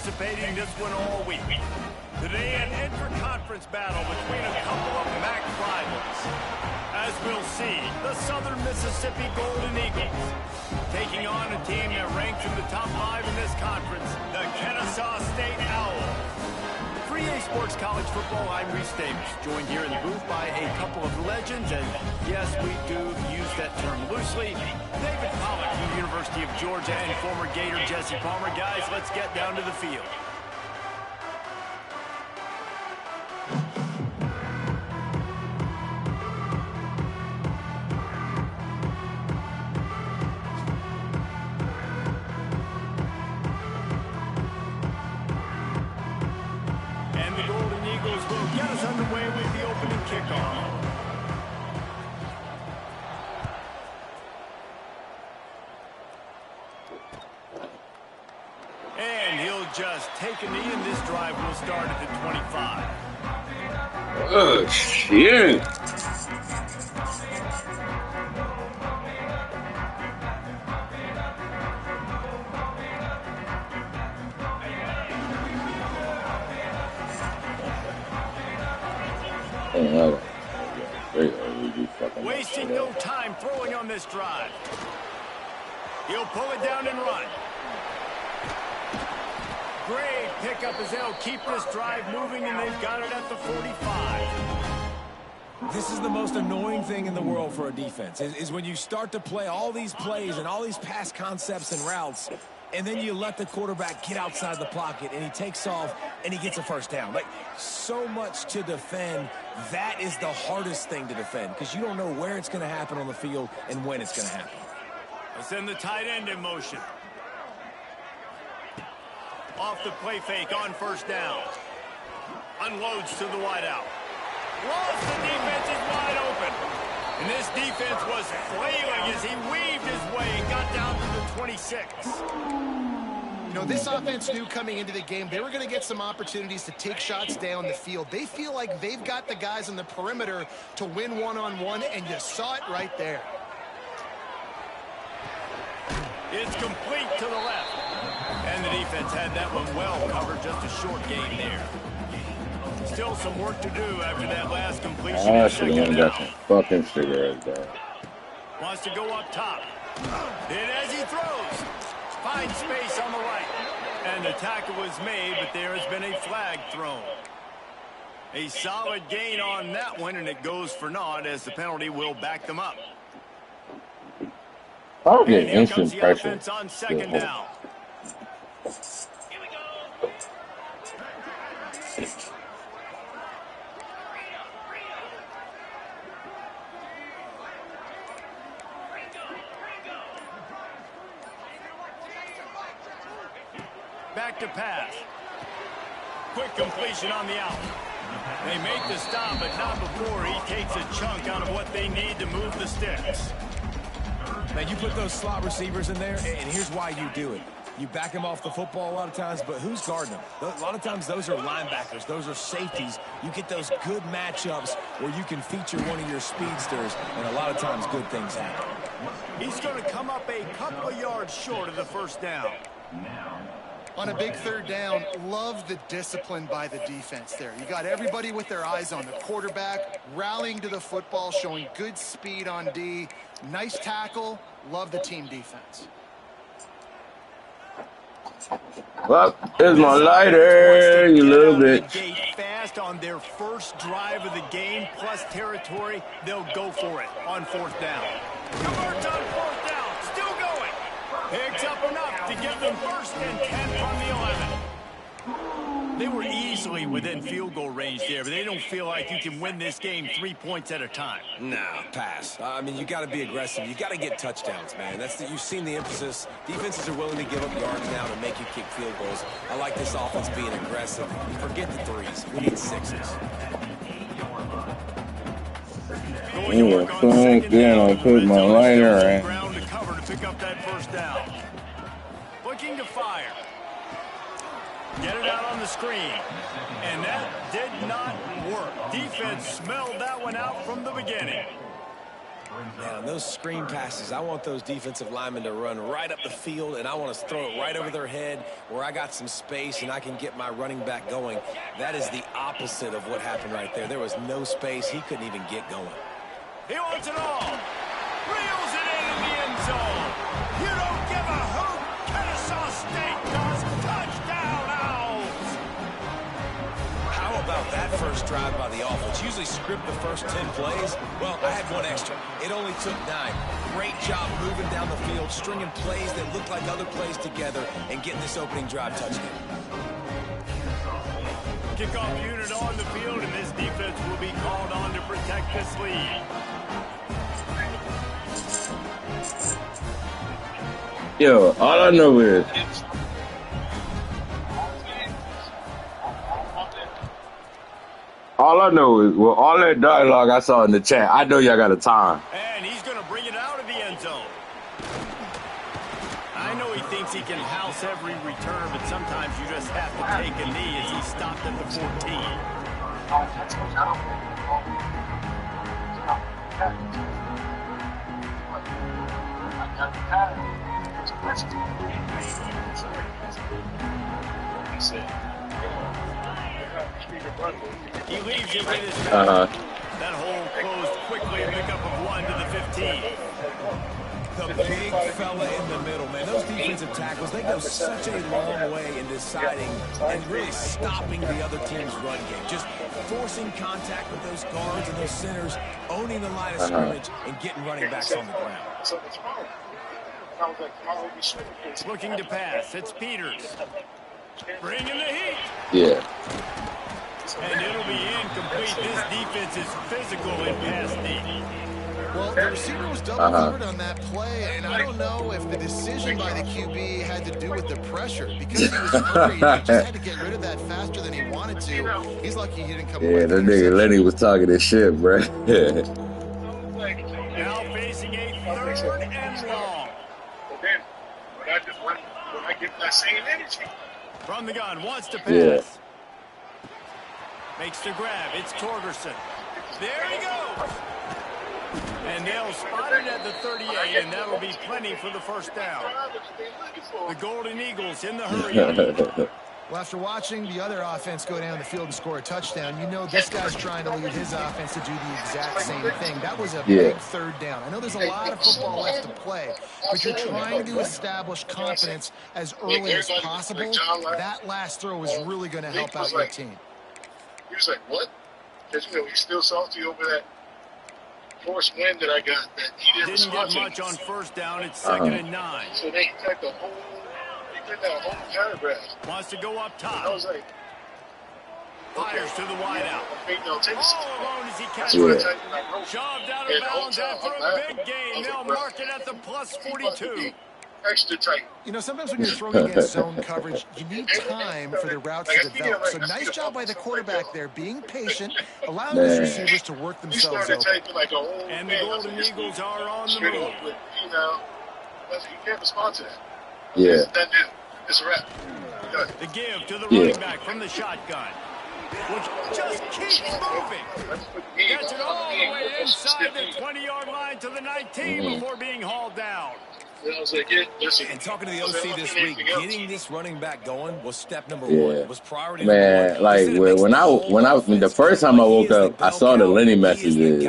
anticipating this one all week. Today, an intra-conference battle between a couple of MAC rivals. As we'll see, the Southern Mississippi Golden Eagles taking on a team that ranks in the top 5 in this conference, the Kennesaw State Owls. For EA Sports College Football, I'm Reese Davis, joined here in the booth by a couple of legends, and yes, we do use that term loosely. David Pollock from the University of Georgia and former Gator Jesse Palmer. Guys, let's get down to the field. And the Golden Eagles will get us underway with the opening kickoff. And he'll just take a knee, and this drive will start at the 25. Oh, shit. Wasting no time throwing on this drive. He'll pull it down and run. Great pickup as they'll keep this drive moving, and they've got it at the 45. This is the most annoying thing in the world for a defense, is when you start to play all these plays and all these pass concepts and routes, and then you let the quarterback get outside the pocket, and he takes off, and he gets a first down. Like, so much to defend. That is the hardest thing to defend, because you don't know where it's going to happen on the field and when it's going to happen. Let's send the tight end in motion. Off the play fake on first down. Unloads to the wideout. Lost, the defense is wide open. And this defense was flailing as he weaved his way and got down to the 26. You know, this offense knew coming into the game they were going to get some opportunities to take shots down the field. They feel like they've got the guys on the perimeter to win one-on-one, and you saw it right there. It's complete to the left. And the defense had that one well covered, just a short gain there. Still some work to do after that last completion. I should have got some fucking cigarettes there. Wants to go up top. And as he throws, finds space on the right. And the tackle was made, but there has been a flag thrown. A solid gain on that one, and it goes for naught as the penalty will back them up. I'll get instant pressure. On second down. Back to pass. Quick completion on the out. They make the stop, but not before he takes a chunk out of what they need to move the sticks. Now, you put those slot receivers in there, and here's why you do it. You back them off the football a lot of times, but who's guarding them? A lot of times those are linebackers. Those are safeties. You get those good matchups where you can feature one of your speedsters, and a lot of times good things happen. He's going to come up a couple of yards short of the first down. On a big third down, love the discipline by the defense there. You got everybody with their eyes on the quarterback, rallying to the football, showing good speed on D. Nice tackle. Love the team defense. Well, here's my lighter, you little bitch. Fast on their first drive of the game, plus territory, they'll go for it on fourth down. Converts on fourth down, still going. Picks up enough to give them first and 10 from the 11. They were easily within field goal range there, but they don't feel like you can win this game 3 points at a time. Nah, pass. I mean, you got to be aggressive. You got to get touchdowns, man. You've seen the emphasis. Defenses are willing to give up yards now to make you kick field goals. I like this offense being aggressive. Forget the threes. We need sixes. Again, I put my lighter in. Ground to cover to pick up that first down. Looking to fire. Get it out on the screen. And that did not work. Defense smelled that one out from the beginning. Now, on those screen passes, I want those defensive linemen to run right up the field, and I want to throw it right over their head where I got some space and I can get my running back going. That is the opposite of what happened right there. There was no space. He couldn't even get going. He wants it all. Reels it in the end zone. You don't give a hoot. Kennesaw State does. Touchdown, Owls. How about that first drive by the offense? Usually script the first 10 plays. Well, I had one extra. It only took 9. Great job moving down the field, stringing plays that look like other plays together, and getting this opening drive touchdown. Kickoff unit on the field, and this defense will be called on to protect this lead. Yo, all I know is well, all that dialogue I saw in the chat, I know y'all got a time. And he's going to bring it out of the end zone. I know he thinks he can house every return, but sometimes you just have to take a knee as he stopped at the 14. He leaves it with his that hole closed quickly, a pickup of 1 to the 15. The big fella in the middle, man. Those defensive tackles, they go such a long way in deciding and really stopping the other team's run game. Just forcing contact with those guards and those centers, owning the line of scrimmage, and getting running backs on the ground. Looking to pass. It's Peters. Bringing the heat. Yeah. And it'll be incomplete. This defense is physical in pass deep. Well, the receiver was double covered on that play, and I don't know if the decision by the QB had to do with the pressure. Because he was hurried, he just had to get rid of that faster than he wanted to. He's lucky he didn't come away. Yeah, that nigga Lenny was talking this shit, bro. Now facing a 3rd and long. When I get that same energy. From the gun, wants to pass. Yeah. Makes the grab. It's Torgerson. There he goes. And they'll spot it at the 38, and that'll be plenty for the first down. The Golden Eagles in the hurry. Well, after watching the other offense go down the field and score a touchdown, you know this guy's trying to lead his offense to do the exact same thing. That was a big 3rd down. I know there's a lot of football left to play, but you're trying to establish confidence as early as possible. That last throw is really going to help out your team. He was like, what? Because, he's still salty over that forced win that I got that he didn't get much on first down. It's 2nd and 9. So they took the whole, did that whole paragraph. Wants to go up top. I was like, fires to the wideout. All alone as he catches it. Shoved out of bounds after a big gain. They'll mark it at the plus 42. Extra tight. Sometimes when you're throwing against zone coverage, you need time for the routes to develop. So nice job by the quarterback there, being patient, allowing his receivers to work themselves open. And the Golden Eagles are on the move. You can't respond to that. Yeah. It's a wrap. The give to the running back from the shotgun, which just keeps moving. Gets it all the way inside the 20-yard line to the 19 before being hauled down. And talking to the OC this week, getting this running back going was step number 1. It was priority number 1. Man, like when the first time I woke up, I saw the Lenny messages,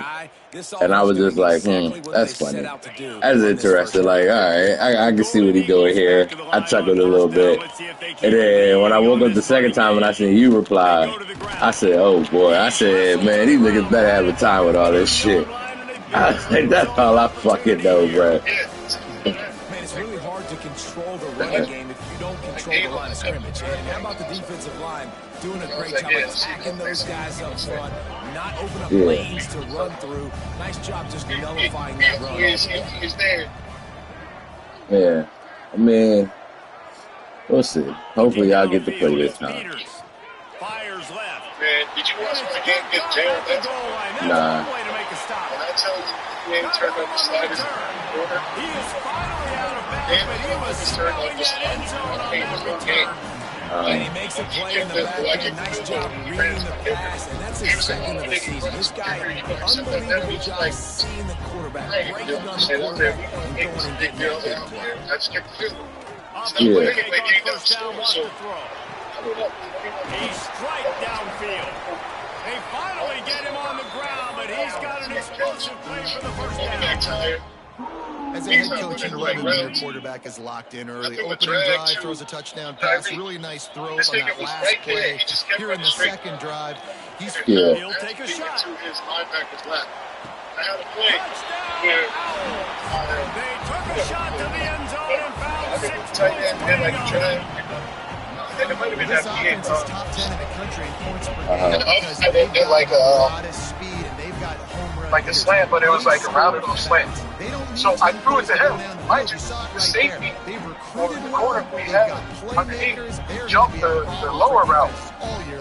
and I was just like, that's funny. That's interesting. Like, all right, I can see what he's doing here. I chuckled a little bit, and then when I woke up the second time and I seen you reply, I said, oh boy, I said, man, these niggas better have a time with all this shit. I said, that's all I fucking know, bro. Man, it's really hard to control the running game if you don't control the line of scrimmage. And how about the defensive line doing a great job attacking those guys up front, not open up lanes to run through. Nice job just nullifying that run. He's there. Yeah, I mean, we'll see. Hopefully y'all get to play this time. Fires left. Man, did you watch the game get jailed? Nah. When I tell you, he ain't turned on the sliders in the corner. He is finally out of bounds, but he was smelling that end zone on that return. And he makes a play in the back, and a nice job reading the pass, and that's his second of the season. This guy, unbelievable job seeing the quarterback, breaking on the quarterback, and going and getting that big play. I just kept the field. Yeah. First down, wants to throw. He's strike downfield. They finally get him on the ground, but he's got an explosive play for the first down. As a head coach and running, your quarterback is locked in early. Opening drive, throws a touchdown pass. Really nice throw on that last play. Here in the second drive, he'll take a shot. His linebacker's lap. I had a play where they took a shot to the end zone and found 6 points. And it might have been this that offense is top 10 in the country in points per game because I they've did got like a lot of speed and they've got home run. like a slant, but it was like a rounded off slant. So I threw it to him. Mind you, the safety or the corner we had underneath jumped the lower route.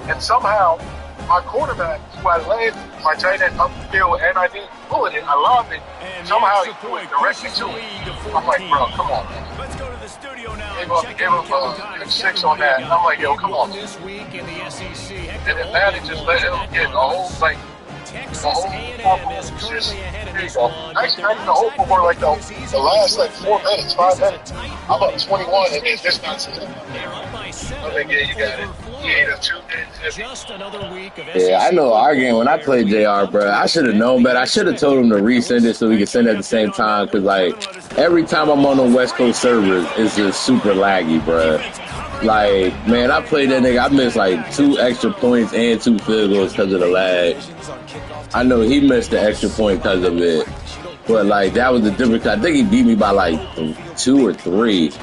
And somehow my quarterback, who I led my tight end up the field and I didn't pull it in, I lobbed it. Somehow he threw it directly to me. I'm like, bro, come on, man. Let's go to the studio now. Gave him a 6 on that. And I'm like, yo, come on. This week in the SEC, And then that, it just let him get a whole, like, Texas the whole A&M is just, currently ahead of here you this go. one. Actually, not even the whole for like the last like 4 minutes, 5 minutes. I'm up 21 and it's just not season. I'm like, yeah, you got it. Yeah, Just another week of Yeah, I know our game when I played JR, bro. I should have known better. I should have told him to resend it so we could send it at the same time. Cause like every time I'm on the West Coast servers, it's just super laggy, bro. Like, man, I played that nigga. I missed like 2 extra points and 2 field goals because of the lag. I know he missed the extra point because of it, but like that was the difference. I think he beat me by like 2 or 3.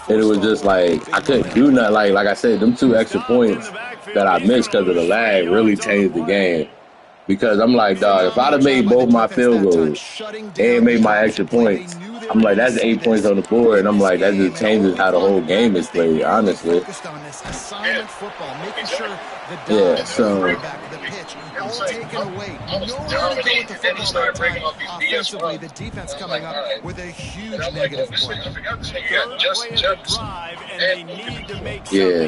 And it was just like I couldn't do nothing. Like I said, them 2 extra points that I missed because of the lag really changed the game. Because I'm like, dog, if I'd have made both my field goals and made my extra points, I'm like, that's 8 points on the board. And I'm like, that just changes how the whole game is played, honestly. Yeah, so. Offensively, the defense coming up with a huge negative play. Yeah,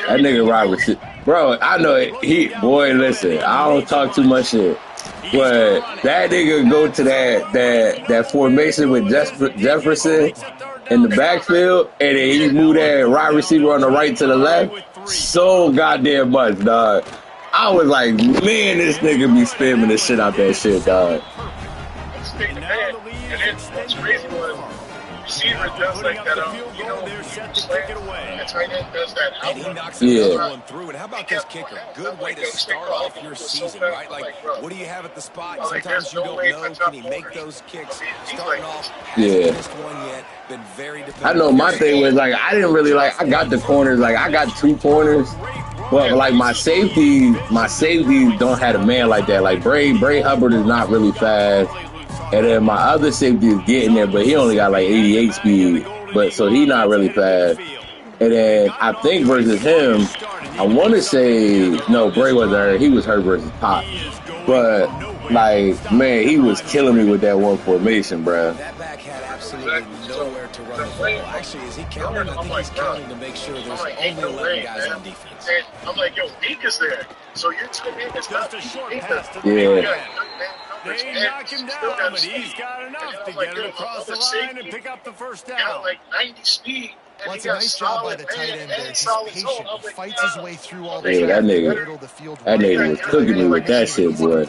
that nigga Robert, bro. I know it. Boy, listen, I don't talk too much shit, but that nigga go to that formation with Jefferson in the backfield, and then he move that wide receiver on the right to the left so goddamn much, dog. I was like, man, this nigga be spamming the shit out that shit, dog. And then what's crazy was receiver does like that, the tight end does that and he knocks another one through. And how about this kicker? Good way to start off your season, right? Like, what do you have at the spot? Sometimes you don't know. Can he make those kicks? Starting off, hasn't missed one yet. Been very dependable. I know my thing was like, I didn't really like. I got the corners. Like, I got 2 corners. But like my safety don't have a man like that. Like Bray Hubbard is not really fast. And then my other safety is getting there, but he only got like 88 speed. But so he not really fast. And then I think versus him, I want to say, no, Bray wasn't hurt. He was hurt versus Pop. But like, man, he was killing me with that one formation, bro. That back had absolutely nowhere to run the ball. Actually, is he counting? I think he's counting to make sure there's only 11 guys on defense. And I'm like, yo, Meek is there. So your tight end is not a short pass to the They knock him down, but he's got enough to get it across the line and pick up the first down. Got like 90 speed. Well, it's a nice job by the tight end there. He's patient. He fights his way through all the that nigga was cooking me with that shit, boy.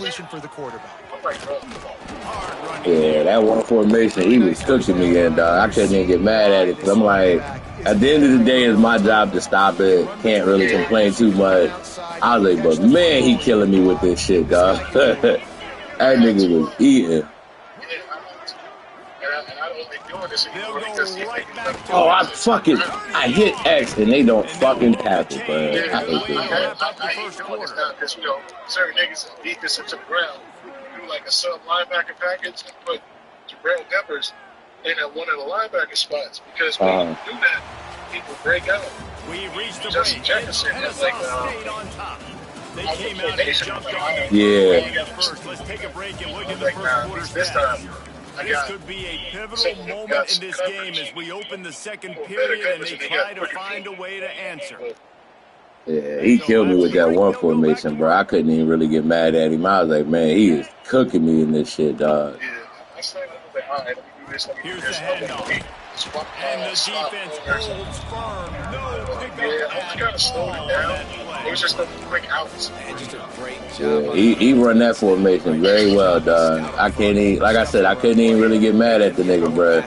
Yeah, that one formation, he was cooking me, and I couldn't even get mad at it because I'm like, at the end of the day, it's my job to stop it. Can't really complain too much. I was like, but man, he killing me with this shit, dog. That nigga was eating. Oh, I hit X and they don't fucking tackle, bro. I hate this. I hate doing this now because, certain niggas beat this into the ground. Do like a sub linebacker package and put Jabril Peppers in at one of the linebacker spots because when you do that, people break out. We reached the Justin Jefferson has like they came out and jumped on yeah. first. Let's take a break and look at the like, first quarter this time This could be a pivotal moment in this game as we open the second period and they try to find a way to answer. Yeah, he killed me with that one formation, bro. I couldn't even really get mad at him. I was like, man, he is cooking me in this shit, dog. Yeah, I said, all right, let me do this, let me Here's do this. the handoff. And the defense holds firm. No pickup I kind of slowed it down. It was just a quick outs. And just a great job. Yeah, he run that formation very well, dog. I can't even, like I said, I couldn't even really get mad at the nigga, bro.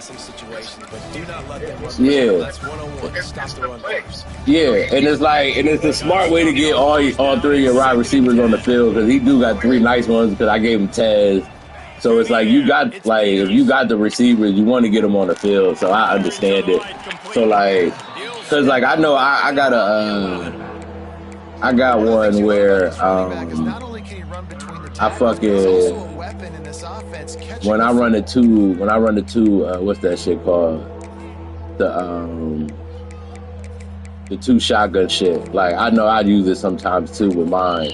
Yeah, and it's like, and it's the smart way to get all three of your wide receivers on the field because he do got 3 nice ones because I gave him Taz. So it's like you got, like, if you got the receivers, you want to get them on the field. So I understand it. So, like, because, like, I know I got one where I fucking, when I run the two, what's that shit called? The 2 shotgun shit. Like, I know I use it sometimes too with mine.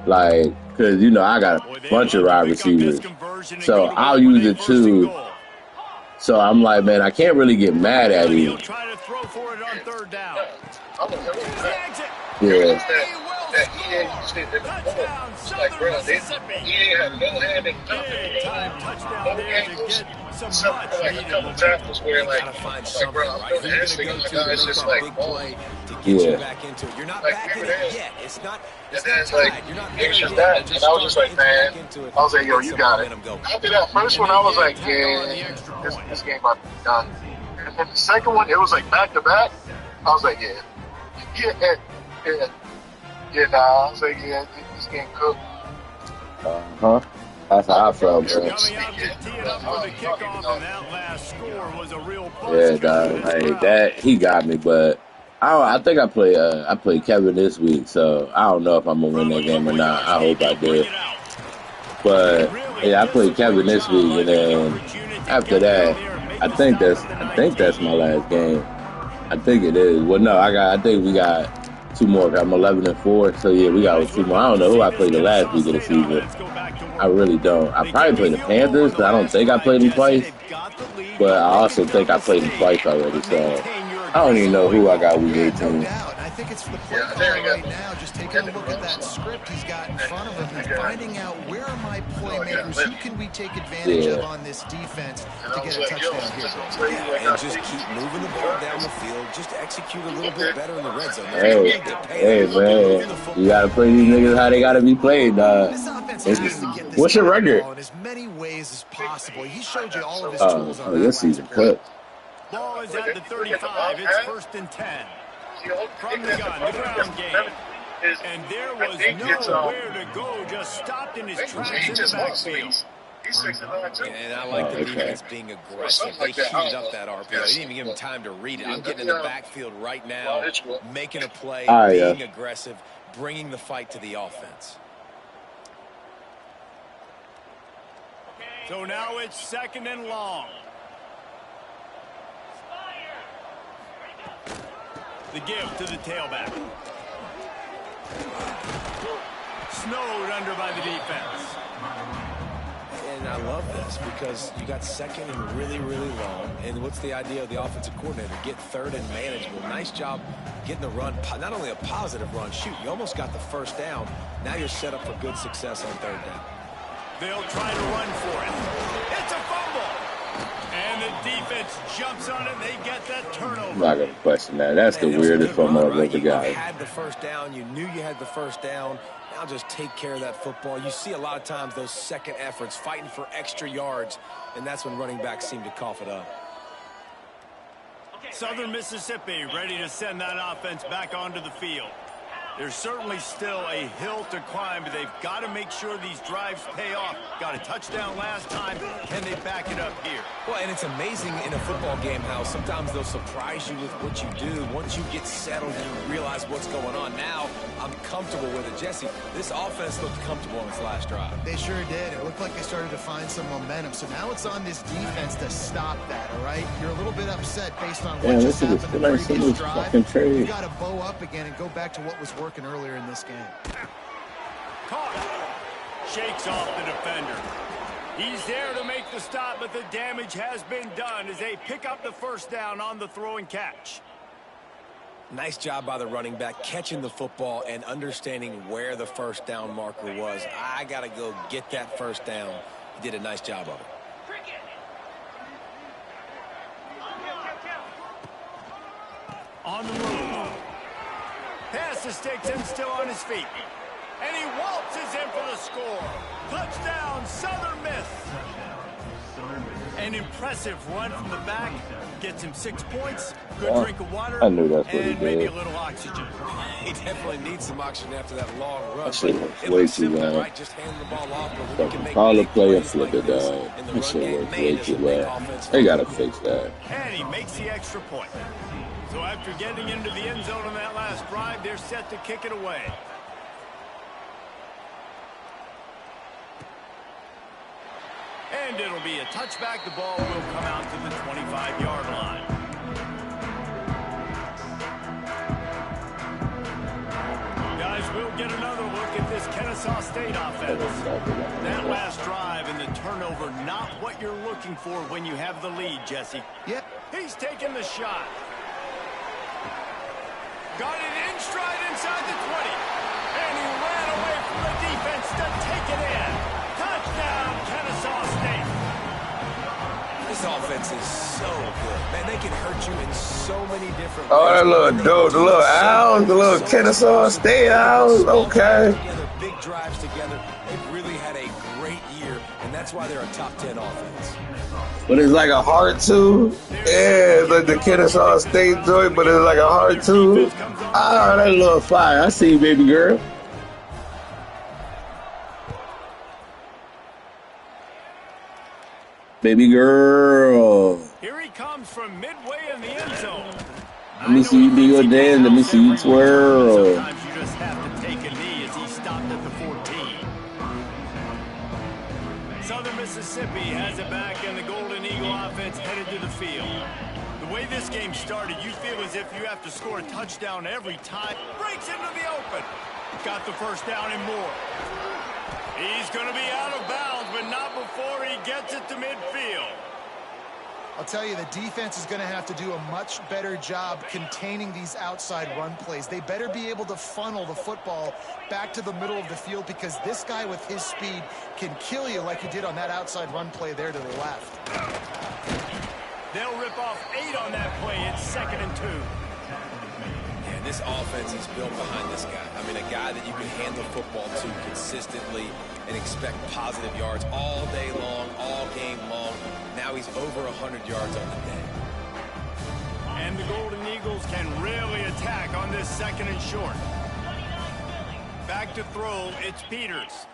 Like, because, you know, I got a bunch of wide receivers. So I'll use it too. So I'm like, man, I can't really get mad at him. Yeah. That he ain't used it in the ball. Like, bro, he ain't had no hand in nothing. Something like a couple tackles where, like, bro, I'm doing this thing, and the guy's just like, yeah. You're not back in it yet. It's not. And then it's like, it was just that. And I was just like, man, I was like, yo, you got it. After that first one, I was like, yeah, this game about to be done. And then the second one, it was like back to back. I was like, yeah. Yeah, nah, I was like, yeah, this game cooked. Uh-huh. That's how I felt, bro. Yeah, dog. Like, that, he got me, but I think I played Kevin this week, so I don't know if I'm gonna win that game or not. I hope I did. But yeah, I played Kevin this week, and then after that, I think that's my last game. I think it is. Well, no, I think we got 2 more. I'm 11-4, so yeah, we got 2 more. I don't know who I played the last week of the season. I really don't. I probably played the Panthers, but I don't think I played them twice. But I also think I played them twice already, so I don't even know who I got week 18. I think it's the play call right now, just taking a look at that script he's got in front of him and finding out where are my playmakers, who can we take advantage of on this defense to get a touchdown here. And just keep moving the ball down the field, just execute a little bit better in the red zone. Hey, man, you gotta play these niggas how they gotta be played, dog. What's your record? In as many ways as possible. He showed you all of his tools on this season cooked. Ball is at the 35. It's 1st and 10. From the gun, the ground game. And there was nowhere to go, just stopped in his tracks in the backfield. And I like the defense being aggressive. They heated up that RPO. They didn't even give him time to read it. I'm getting in the backfield right now, making a play, being aggressive, bringing the fight to the offense. So now it's 2nd and long. The give to the tailback. Snowed under by the defense. And I love this because you got 2nd and really, really long. And what's the idea of the offensive coordinator? Get 3rd and manageable. Nice job getting the run. Not only a positive run, shoot, you almost got the 1st down. Now you're set up for good success on 3rd down. They'll try to run for it. It's a fumble. And the defense jumps on it. They get that turnover. I'm not going to question that. That's the weirdest fumble I've ever got. You had the 1st down. You knew you had the 1st down. Now just take care of that football. You see a lot of times those second efforts, fighting for extra yards, and that's when running backs seem to cough it up. Southern Mississippi ready to send that offense back onto the field. There's certainly still a hill to climb, but they've got to make sure these drives pay off. Got a touchdown last time. Can they back it up here? Well, and it's amazing in a football game how sometimes they'll surprise you with what you do. Once you get settled and you realize what's going on, now I'm comfortable with it. Jesse, this offense looked comfortable on its last drive. They sure did. It looked like they started to find some momentum. So now it's on this defense to stop that, all right? You're a little bit upset based on what just happened in the previous drive. You got to bow up again and go back to what was working earlier in this game. Caught. Shakes off the defender. He's there to make the stop, but the damage has been done as they pick up the first down on the throw and catch. Nice job by the running back, catching the football and understanding where the first down marker was. I got to go get that first down. He did a nice job of it. On the move. Pass to Sticks still on his feet. And he waltzes in for the score. Touchdown, Southern Miss. An impressive run from the back. Gets him 6 points. Good drink of water. I knew that's what he and maybe did. a little oxygen. He definitely needs some oxygen after that long run. That shit was It way looks too simple, loud. right? Just hand the ball off. But when you can make Call the big play and plays flip like it, this dog. in the That run shit game, was man, way it's too a big loud. offense. They gotta fix that. And he makes the extra point. So after getting into the end zone on that last drive, they're set to kick it away. And it'll be a touchback. The ball will come out to the 25-yard line. Guys, we'll get another look at this Kennesaw State offense. That last drive and the turnover, not what you're looking for when you have the lead, Jesse. Yep. He's taking the shot. Got it in stride inside the 20. And he ran away from the defense to take it in. Touchdown, Kennesaw State. This offense is so good. Man, they can hurt you in so many different ways. Oh, that little dope, the little Owls, the little Kennesaw State Owls. Okay. Together, big drives together. They've really had a great year, and that's why they're a top 10 offense. But it's like a heart too. Yeah, it's like the Kennesaw State joint, but it's like a heart too. Ah, that little fire. I see you, baby girl. Baby girl. Here he comes from midway in the end zone. Let me see you do your dance. Let me see you twirl. Sometimes you just have to take a knee as he stopped at the 14. Southern Mississippi has it back, and the Golden Eagle offense headed to the field. The way this game started, you feel as if you have to score a touchdown every time. Breaks into the open. Got the first down and more. He's going to be out of bounds, but not before he gets it to midfield. I'll tell you, the defense is going to have to do a much better job containing these outside run plays. They better be able to funnel the football back to the middle of the field, because this guy with his speed can kill you like he did on that outside run play there to the left. They'll rip off 8 on that play. It's 2nd and 2. And this offense is built behind this guy. I mean, a guy that you can hand the football to consistently and expect positive yards all day long, all game long. Now he's over 100 yards on the day. And the Golden Eagles can really attack on this 2nd and short. Back to throw, it's Peters.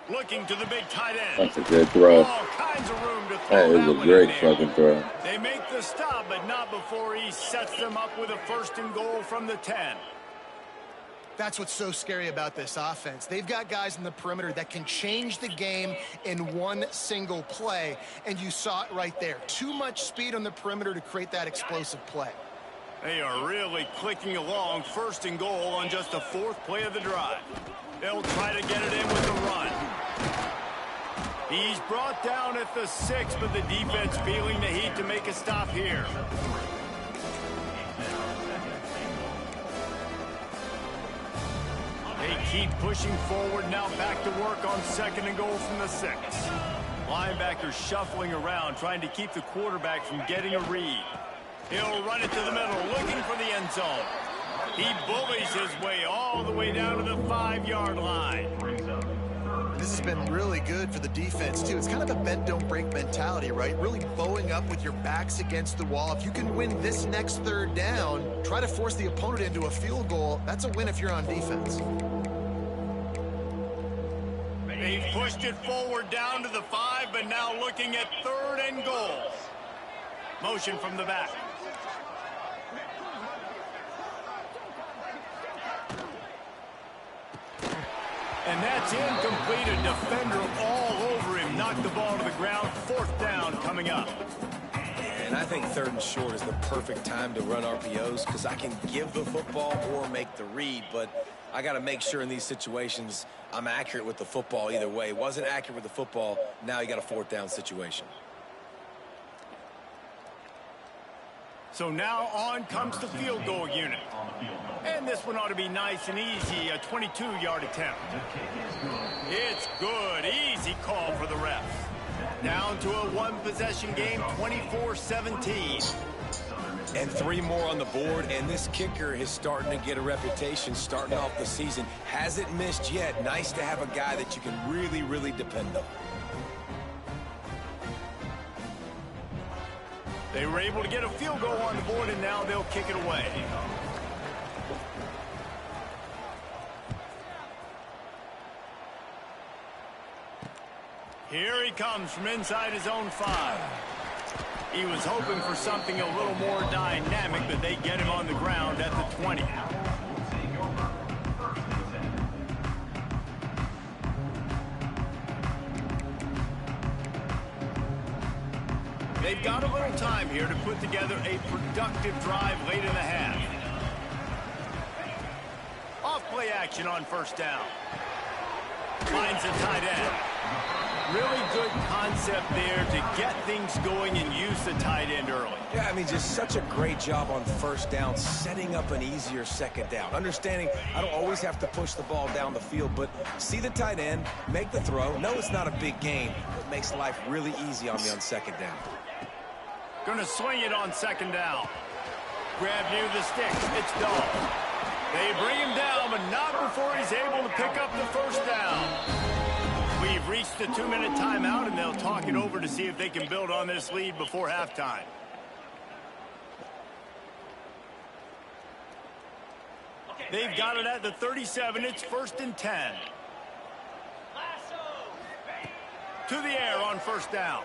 Looking to the big tight end. That's a good throw. All kinds of room to throw. That is a one great in there. fucking throw. They make the stop, but not before he sets them up with a 1st and goal from the 10. That's what's so scary about this offense. They've got guys in the perimeter that can change the game in one single play, and you saw it right there. Too much speed on the perimeter to create that explosive play. They are really clicking along. 1st and goal on just the 4th play of the drive. They'll try to get it in with a run. He's brought down at the 6, but the defense feeling the heat to make a stop here. They keep pushing forward, now back to work on 2nd and goal from the 6. Linebacker shuffling around, trying to keep the quarterback from getting a read. He'll run it to the middle, looking for the end zone. He bullies his way all the way down to the 5-yard line. This has been really good for the defense, too. It's kind of a bend-don't-break mentality, right? Really bowing up with your backs against the wall. If you can win this next 3rd down, try to force the opponent into a field goal. That's a win if you're on defense. They've pushed it forward down to the 5, but now looking at 3rd and goal. Motion from the back. And that's incomplete. A defender all over him. Knocked the ball to the ground. 4th down coming up. And I think 3rd and short is the perfect time to run RPOs because I can give the football or make the read, but I got to make sure in these situations I'm accurate with the football either way. Wasn't accurate with the football, now you got a 4th down situation. So now on comes the field goal unit. And this one ought to be nice and easy, a 22-yard attempt. It's good, easy call for the refs. Down to a 1-possession game, 24-17. And 3 more on the board, and this kicker is starting to get a reputation starting off the season. Hasn't missed yet. Nice to have a guy that you can really, really depend on. They were able to get a field goal on the board, and now they'll kick it away. Here he comes from inside his own 5. He was hoping for something a little more dynamic, but they get him on the ground at the 20. They've got a little time here to put together a productive drive late in the half. Off play action on 1st down. Finds a tight end. Really good concept there to get things going and use the tight end early. Yeah, I mean, just such a great job on 1st down, setting up an easier 2nd down. Understanding I don't always have to push the ball down the field, but see the tight end, make the throw. No, it's not a big game, but makes life really easy on me on 2nd down. Gonna swing it on 2nd down. Grab near the sticks. It's Dog. They bring him down, but not before he's able to pick up the 1st down. We've reached the 2-minute timeout, and they'll talk it over to see if they can build on this lead before halftime. They've got it at the 37. It's 1st and 10. To the air on 1st down.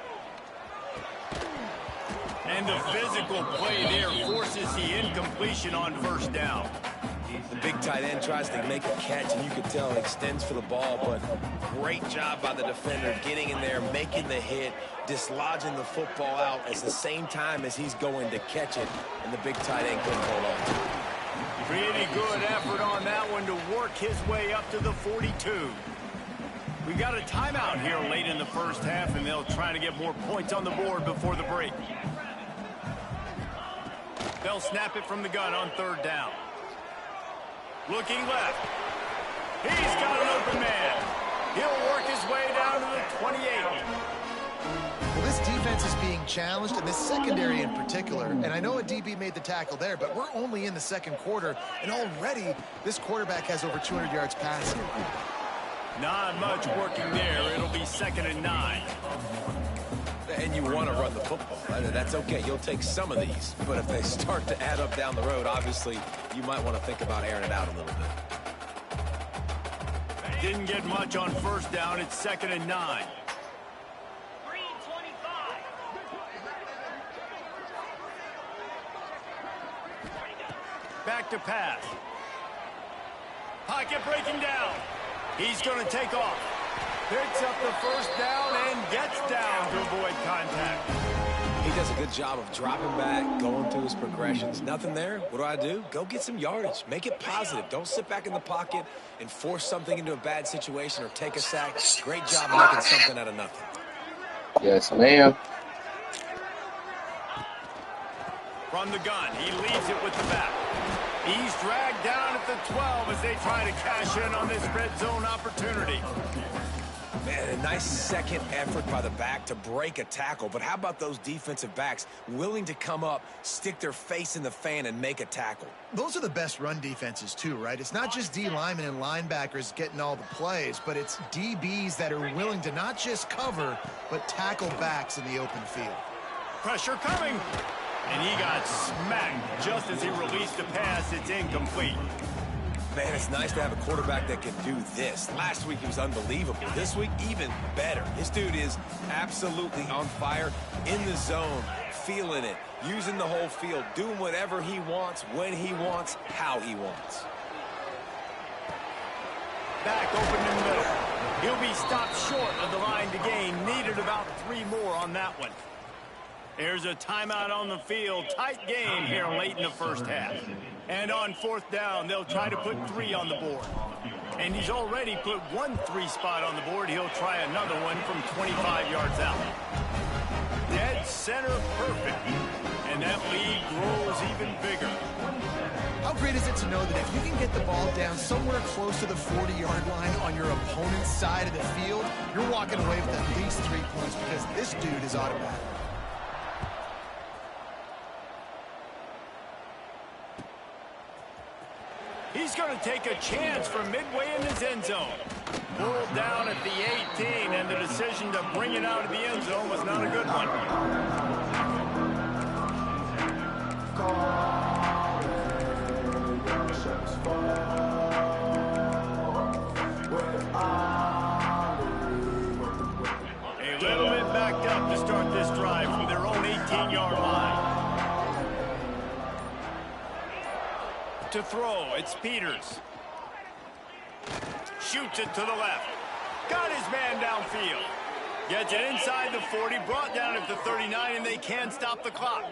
And the physical play there forces the incompletion on 1st down. The big tight end tries to make a catch, and you can tell he extends for the ball, but great job by the defender getting in there, making the hit, dislodging the football out at the same time as he's going to catch it, and the big tight end couldn't hold on to it. Pretty good effort on that one to work his way up to the 42. We've got a timeout here late in the 1st half, and they'll try to get more points on the board before the break. They'll snap it from the gun on 3rd down. Looking left. He's got an open man. He'll work his way down to the 28. Well, this defense is being challenged, and this secondary in particular. And I know a DB made the tackle there, but we're only in the 2nd quarter, and already this quarterback has over 200 yards passing. Not much working there. It'll be 2nd and 9. And you want to run the football. That's okay. You'll take some of these. But if they start to add up down the road, obviously, you might want to think about airing it out a little bit. Didn't get much on 1st down. It's 2nd and 9. Back to pass. Pocket breaking down. He's going to take off. Picks up the 1st down and gets down to avoid contact. He does a good job of dropping back, going through his progressions. Nothing there. What do? Go get some yardage. Make it positive. Don't sit back in the pocket and force something into a bad situation or take a sack. Great job of making something out of nothing. Yes, ma'am. From the gun, he leaves it with the back. He's dragged down at the 12 as they try to cash in on this red zone opportunity. Man, a nice 2nd effort by the back to break a tackle. But how about those defensive backs willing to come up, stick their face in the fan, and make a tackle? Those are the best run defenses, too, right? It's not just D linemen and linebackers getting all the plays, but it's DBs that are willing to not just cover, but tackle backs in the open field. Pressure coming. And he got smacked just as he released the pass. It's incomplete. Man, it's nice to have a quarterback that can do this. Last week he was unbelievable. This week, even better. This dude is absolutely on fire, in the zone, feeling it, using the whole field, doing whatever he wants, when he wants, how he wants. Back open in the middle. He'll be stopped short of the line to gain. Needed about 3 more on that one. Here's a timeout on the field. Tight game here late in the first half. And on 4th down, they'll try to put 3 on the board. And he's already put 1 3 spot on the board. He'll try another one from 25 yards out. Dead center perfect. And that lead grows even bigger. How great is it to know that if you can get the ball down somewhere close to the 40-yard line on your opponent's side of the field, you're walking away with at least 3 points because this dude is automatic. He's going to take a chance from midway in his end zone. Pulled down at the 18, and the decision to bring it out of the end zone was not a good one. A little bit backed up to start this drive from their own 18-yard line. To throw, it's Peters. Shoots it to the left. Got his man downfield. Gets it inside the 40, brought down at the 39, and they can't stop the clock.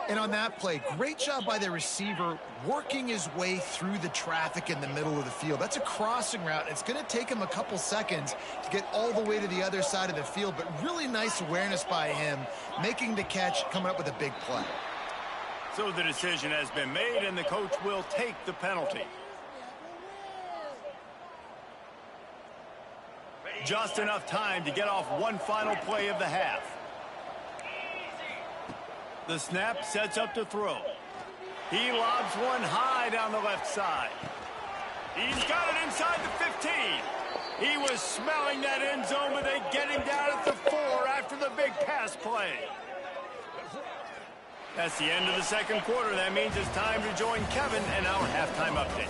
And on that play, great job by the receiver working his way through the traffic in the middle of the field. That's a crossing route. It's going to take him a couple seconds to get all the way to the other side of the field, but really nice awareness by him, making the catch, coming up with a big play. So the decision has been made, and the coach will take the penalty. Just enough time to get off one final play of the half. The snap sets up to throw. He lobs one high down the left side. He's got it inside the 15. He was smelling that end zone, but they get him down at the 4 after the big pass play. That's the end of the second quarter. That means it's time to join Kevin and our halftime update.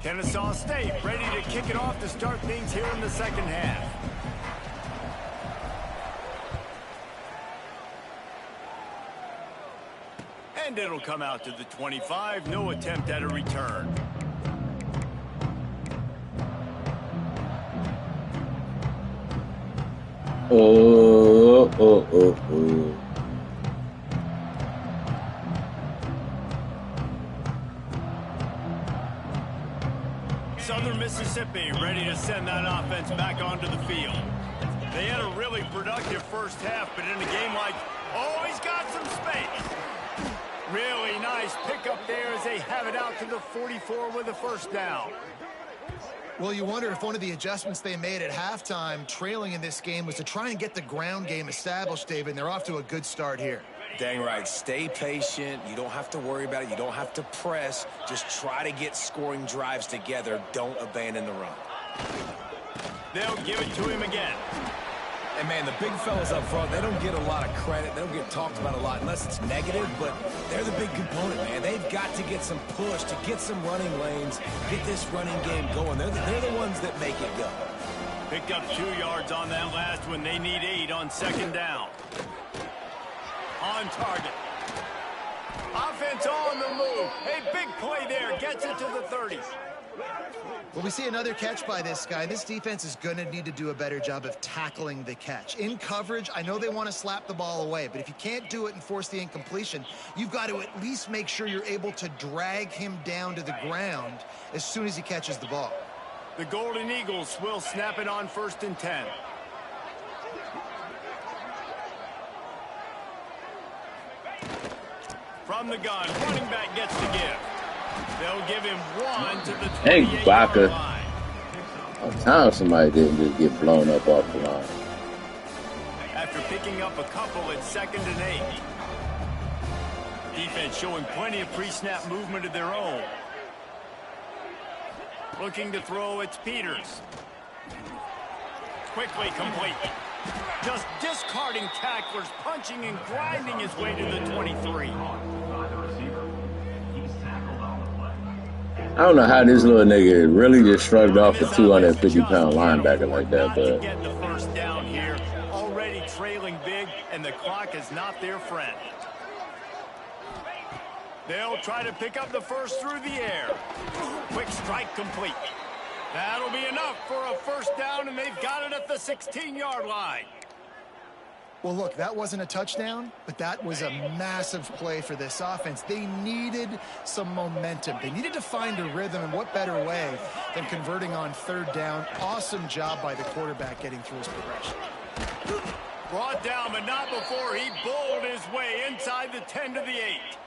Kennesaw State ready to kick it off to start things here in the second half. And it'll come out to the 25. No attempt at a return. Oh. Southern Mississippi ready to send that offense back onto the field. They had a really productive first half, but in a game like, oh, he's got some space. Really nice pickup there as they have it out to the 44 with a first down. Well, you wonder if one of the adjustments they made at halftime, trailing in this game, was to try and get the ground game established, David, and they're off to a good start here. Dang right. Stay patient. You don't have to worry about it. You don't have to press. Just try to get scoring drives together. Don't abandon the run. They'll give it to him again. And, man, the big fellas up front, they don't get a lot of credit. They don't get talked about a lot unless it's negative, but they're the big component, man. They've got to get some push, to get some running lanes, get this running game going. They're the ones that make it go. Picked up 2 yards on that last one. They need 8 on second down. On target. Offense on the move. A big play there. Gets it to the 30. Well, we see another catch by this guy. This defense is going to need to do a better job of tackling the catch. In coverage, I know they want to slap the ball away, but if you can't do it and force the incompletion, you've got to at least make sure you're able to drag him down to the ground as soon as he catches the ball. The Golden Eagles will snap it on 1st and 10. From the gun, running back gets the give. They'll give him 1 to the 28-yard line. On time somebody didn't just get blown up off the line. After picking up a couple, it's 2nd and 8. Defense showing plenty of pre-snap movement of their own. Looking to throw, it's Peters. Quickly complete. Just discarding tacklers, punching and grinding his way to the 23. I don't know how this little nigga really just shrugged off a 250-pound linebacker like that, but get the first down here. Already trailing big, and the clock is not their friend. They'll try to pick up the first through the air. Quick strike complete. That'll be enough for a first down, and they've got it at the 16-yard line. Well, look, that wasn't a touchdown, but that was a massive play for this offense. They needed some momentum. They needed to find a rhythm, and what better way than converting on third down. Awesome job by the quarterback getting through his progression. Brought down, but not before he bowled his way inside the 10 to the 8.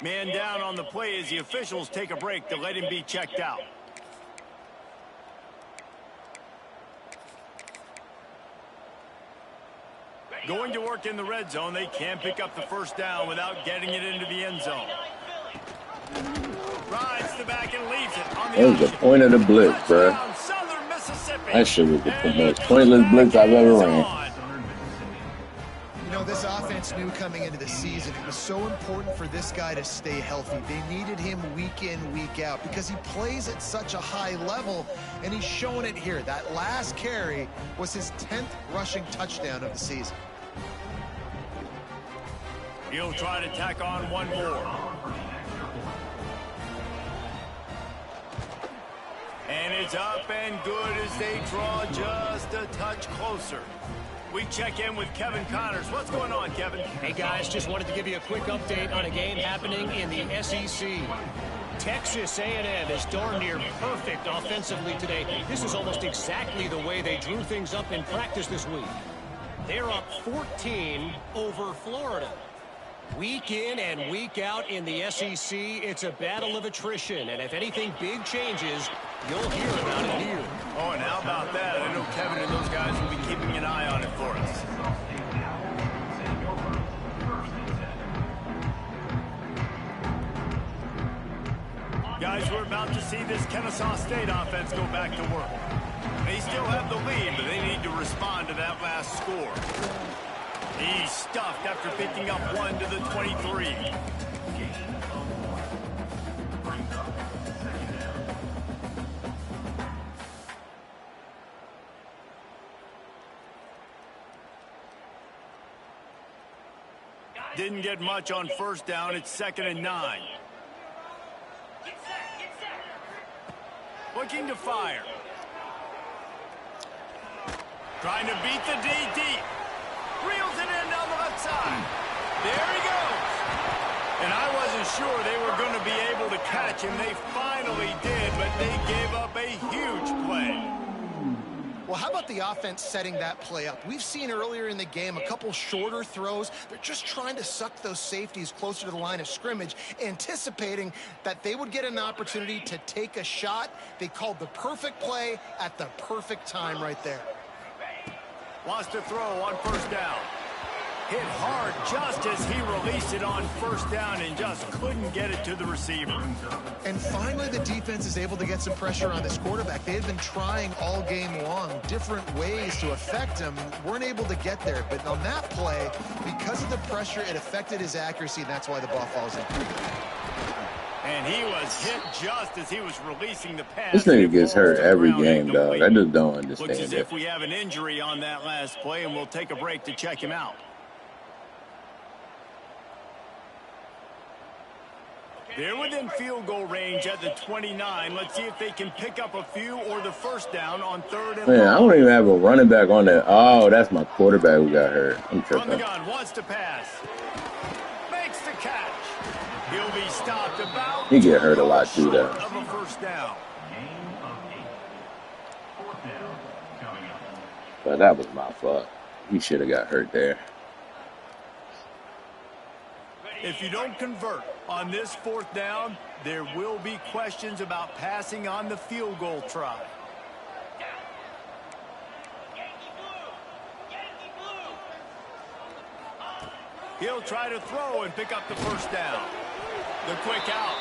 Man down on the play as the officials take a break to let him be checked out. Going to work in the red zone, they can't pick up the first down without getting it into the end zone. Rides the back and leaves it on the That was the point of the blitz, bro. That shit was the most pointless blitz I've ever ran. You know, this offense knew coming into the season it was so important for this guy to stay healthy. They needed him week in, week out because he plays at such a high level, and he's showing it here. That last carry was his 10th rushing touchdown of the season. He'll try to tack on one more. And it's up and good as they draw just a touch closer. We check in with Kevin Connors. What's going on, Kevin? Hey, guys, just wanted to give you a quick update on a game happening in the SEC. Texas A&M is darn near perfect offensively today. This is almost exactly the way they drew things up in practice this week. They're up 14 over Florida. Week in and week out in the SEC, it's a battle of attrition. And if anything big changes, you'll hear about it here. Oh, and how about that? I know Kevin and those guys will be keeping an eye on it for us. Guys, we're about to see this Kennesaw State offense go back to work. They still have the lead, but they need to respond to that last score. He's stuffed after picking up one to the 23. Didn't get much on first down. It's 2nd and 9. Looking to fire. Trying to beat the DD. Reels it in down the left side. There he goes. And I wasn't sure they were going to be able to catch him. They finally did, but they gave up a huge play. Well, how about the offense setting that play up? We've seen earlier in the game a couple shorter throws. They're just trying to suck those safeties closer to the line of scrimmage, anticipating that they would get an opportunity to take a shot. They called the perfect play at the perfect time right there. Wants to throw on first down. Hit hard just as he released it on first down and just couldn't get it to the receiver. And finally, the defense is able to get some pressure on this quarterback. They had been trying all game long different ways to affect him. Weren't able to get there. But on that play, because of the pressure, it affected his accuracy, and that's why the ball falls in. And he was hit just as he was releasing the pass. This nigga gets hurt every game, dog. I just don't understand Looks as it. if we have an injury on that last play, and we'll take a break to check him out. They're within field goal range at the 29. Let's see if they can pick up a few or the first down on 3rd and Man, I don't even have a running back on that. Oh, that's my quarterback who got hurt. I'm from the tripping. gun, wants to pass. Makes the catch. He'll be stopped about. He get hurt a lot too, though. Of a first down. But that was my fault. He should have got hurt there. If you don't convert on this 4th down, there will be questions about passing on the field goal try. He'll try to throw and pick up the first down. The quick out.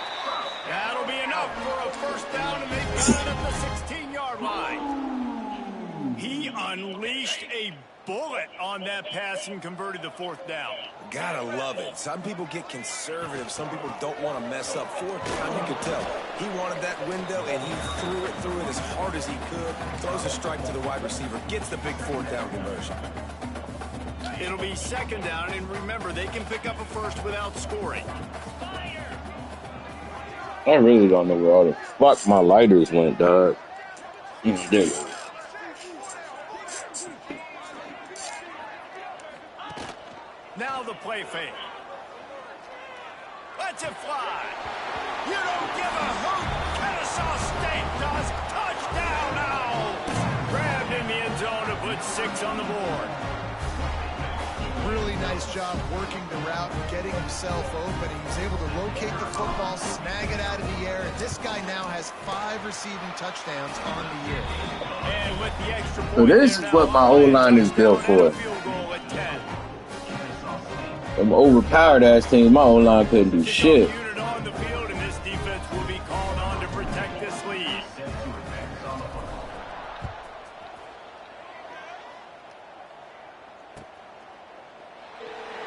That'll be enough for a first down, and they've got it at the 16-yard line. He unleashed a bullet on that pass and converted the 4th down. Gotta love it. Some people get conservative. Some people don't want to mess up. 4th down, you could tell. He wanted that window, and he threw it as hard as he could. Throws a strike to the wide receiver. Gets the big 4th down conversion. It'll be 2nd down, and remember, they can pick up a first without scoring. I really don't know where all the fuck my lighters went, dog. There they go. Now the play fake. Let's it fly. You don't give a hoot. Kennesaw State does. Touchdown now. Grabbed in the end zone to put 6 on the board. Really nice job working the route and getting himself open. He was able to locate the football, snag it out of the air, and this guy now has 5 receiving touchdowns on the year. And with the extra point, So this is what my O-line is built for. Them overpowered ass teams, my O-line couldn't do shit. On the field, and this defense will be called on to protect this lead.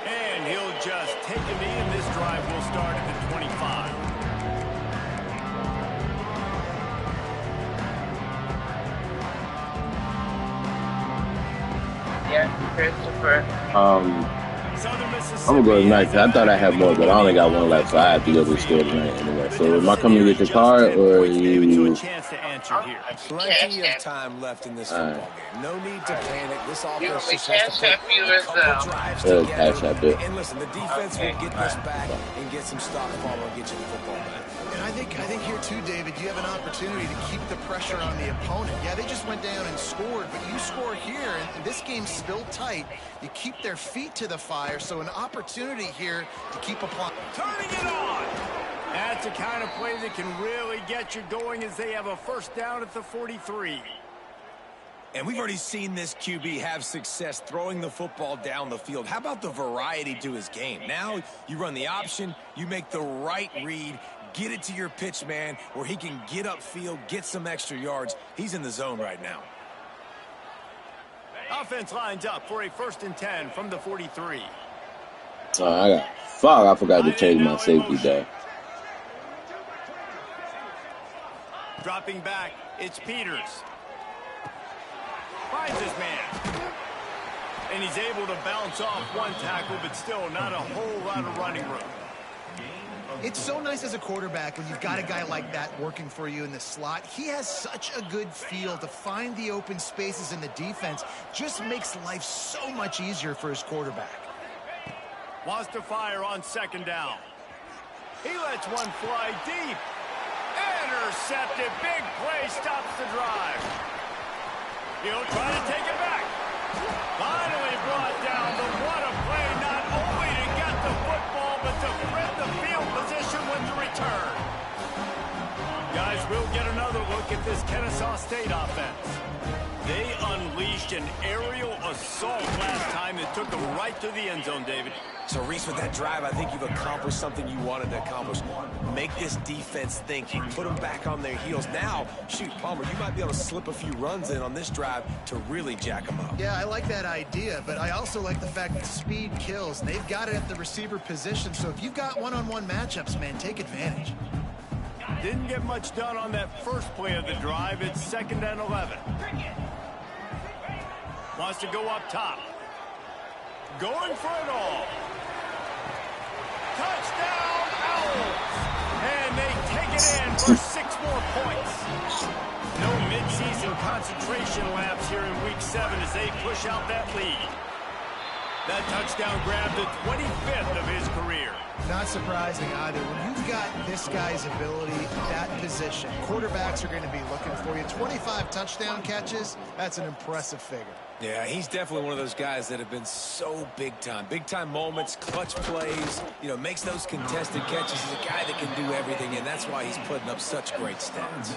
And he'll just take a knee, and this drive will start at the 25. Yeah, Christopher. I'm gonna go tonight because I thought I had more, but I only got one left, so I have to go to the store tonight anyway. So am I coming to get the card, or you? Plenty of time left in this football game. No need to panic. This offense just cash has to app you put a as couple well. drives Cash together. app it. And listen, the defense will get this back and get some stop follow and get you the football back. And I think here too, David, you have an opportunity to keep the pressure on the opponent. Yeah, they just went down and scored, but you score here, and this game's still tight. You keep their feet to the fire, so an opportunity here to keep applying. Turning it on. That's the kind of play that can really get you going as they have a first down at the 43. And we've already seen this QB have success throwing the football down the field. How about the variety to his game? Now you run the option, you make the right read, get it to your pitch man where he can get upfield, get some extra yards. He's in the zone right now. Offense lines up for a 1st and 10 from the 43. I forgot to change my safety day. Dropping back, it's Peters. Finds his man. And he's able to bounce off one tackle, but still not a whole lot of running room. It's so nice as a quarterback when you've got a guy like that working for you in the slot. He has such a good feel to find the open spaces in the defense. Just makes life so much easier for his quarterback. Wants to fire on 2nd down. He lets one fly deep. Intercepted. Big play stops the drive. He'll try to take it back. Finally brought down. But what a play, not only to get the football, but to spread the field position with the return. Guys, we'll get another look at this Kennesaw State offense. They unleashed an aerial assault last time that took them right to the end zone, David. So, Reese, with that drive, I think you've accomplished something you wanted to accomplish. Make this defense think. Put them back on their heels. Now, shoot, Palmer, you might be able to slip a few runs in on this drive to really jack them up. Yeah, I like that idea, but I also like the fact that speed kills. They've got it at the receiver position, so if you've got one-on-one matchups, man, take advantage. Didn't get much done on that first play of the drive. It's 2nd and 11. Wants to go up top. Going for it all. Touchdown, Owls! And they take it in for 6 more points. No midseason concentration laps here in Week 7 as they push out that lead. That touchdown grabbed the 25th of his career. Not surprising either. When you've got this guy's ability at that position, quarterbacks are going to be looking for you. 25 touchdown catches, that's an impressive figure. Yeah, he's definitely one of those guys that have been so big time. Big time moments, clutch plays, makes those contested catches. He's a guy that can do everything, and that's why he's putting up such great stats.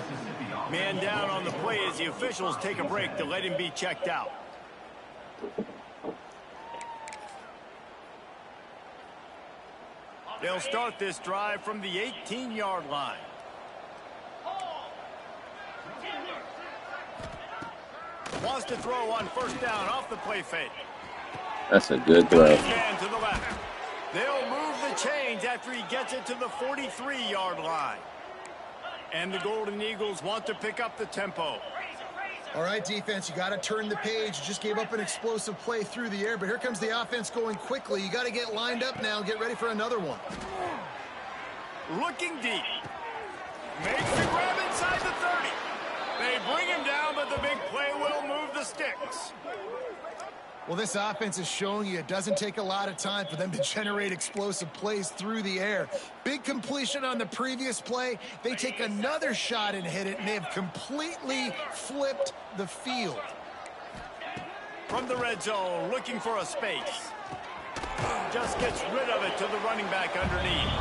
Man down on the play as the officials take a break to let him be checked out. They'll start this drive from the 18-yard line. Wants to throw on 1st down off the play fake. That's a good throw. Man to the left. They'll move the chains after he gets it to the 43-yard line. And the Golden Eagles want to pick up the tempo. All right, defense, you got to turn the page. You just gave up an explosive play through the air, but here comes the offense going quickly. You got to get lined up now and get ready for another one. Looking deep. Makes the grab inside the 30. They bring him down, but the big play will move the sticks. Well, this offense is showing you it doesn't take a lot of time for them to generate explosive plays through the air. Big completion on the previous play. They take another shot and hit it, and they have completely flipped the field. From the red zone, looking for a space. Just gets rid of it to the running back underneath.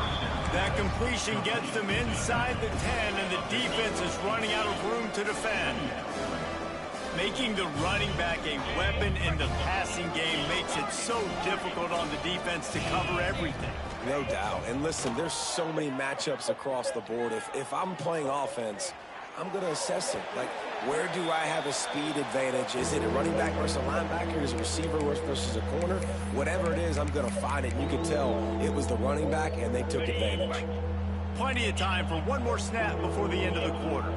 That completion gets them inside the 10, and the defense is running out of room to defend. Making the running back a weapon in the passing game makes it so difficult on the defense to cover everything. No doubt. And listen, there's so many matchups across the board. If I'm playing offense, I'm going to assess it. Like, where do I have a speed advantage? Is it a running back versus a linebacker? Is it a receiver versus a corner? Whatever it is, I'm going to find it. You can tell it was the running back, and they took advantage. Plenty of time for one more snap before the end of the quarter.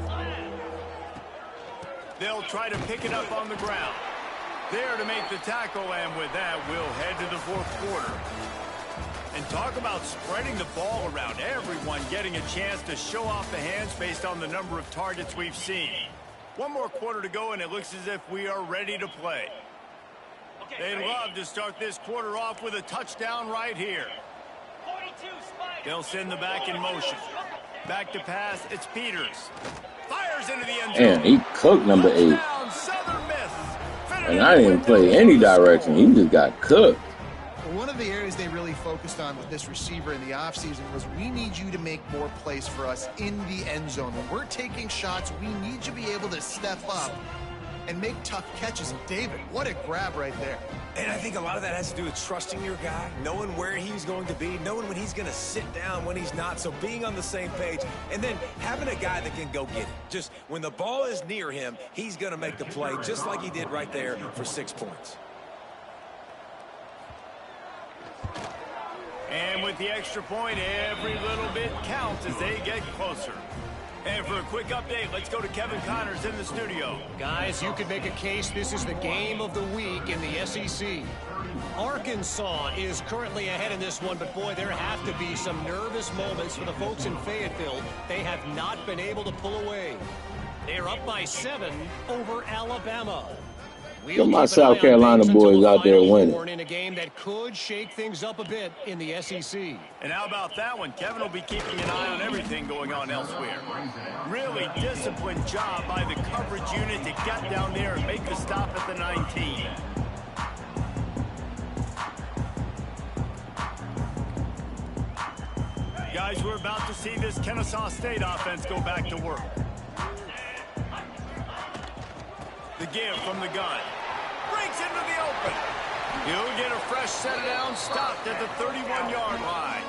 They'll try to pick it up on the ground. There to make the tackle, and with that, we'll head to the fourth quarter. And talk about spreading the ball around. Everyone getting a chance to show off the hands based on the number of targets we've seen. One more quarter to go, and it looks as if we are ready to play. They'd love to start this quarter off with a touchdown right here. They'll send the back in motion. Back to pass, it's Peters. Fires into the end zone. And he cooked number 8. And I didn't play any direction. He just got cooked. One of the areas they really focused on with this receiver in the offseason was we need you to make more plays for us in the end zone. When we're taking shots, we need you to be able to step up and make tough catches. And David, what a grab right there. And I think a lot of that has to do with trusting your guy, knowing where he's going to be, knowing when he's going to sit down, when he's not. So being on the same page, and then having a guy that can go get it. Just when the ball is near him, he's going to make the play, just like he did right there for 6 points. And with the extra point, every little bit counts as they get closer. And for a quick update, let's go to Kevin Connors in the studio. Guys, you could make a case this is the game of the week in the SEC. Arkansas is currently ahead in this one, but boy, there have to be some nervous moments for the folks in Fayetteville. They have not been able to pull away. They are up by 7 over Alabama. Got my South Carolina boys out there winning. In a game that could shake things up a bit in the SEC. And how about that one? Kevin will be keeping an eye on everything going on elsewhere. Really disciplined job by the coverage unit to get down there and make the stop at the 19. Guys, we're about to see this Kennesaw State offense go back to work. The give from the gun. Breaks into the open. He'll get a fresh set down, stopped at the 31-yard line.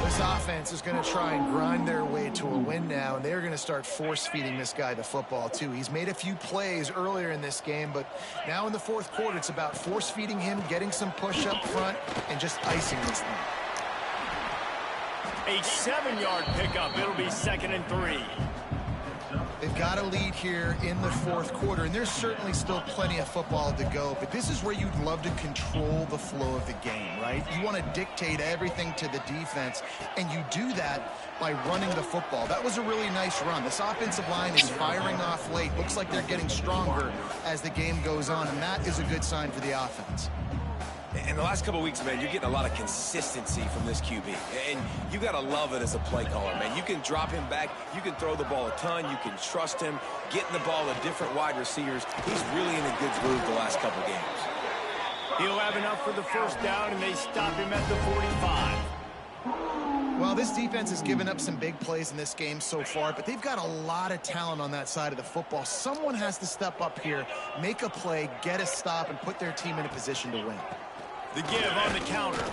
This offense is going to try and grind their way to a win now, and they're going to start force-feeding this guy the football, too. He's made a few plays earlier in this game, but now in the fourth quarter, it's about force-feeding him, getting some push up front, and just icing this thing. A 7-yard pickup. It'll be 2nd and 3. They've got a lead here in the fourth quarter, and there's certainly still plenty of football to go, but this is where you'd love to control the flow of the game, right? You want to dictate everything to the defense, and you do that by running the football. That was a really nice run. This offensive line is firing off late. Looks like they're getting stronger as the game goes on, and that is a good sign for the offense. In the last couple of weeks, man, you're getting a lot of consistency from this QB. And you got to love it as a play caller, man. You can drop him back. You can throw the ball a ton. You can trust him. Getting the ball to different wide receivers. He's really in a good groove the last couple of games. He'll have enough for the first down, and they stop him at the 45. Well, this defense has given up some big plays in this game so far, but they've got a lot of talent on that side of the football. Someone has to step up here, make a play, get a stop, and put their team in a position to win. The give on the counter.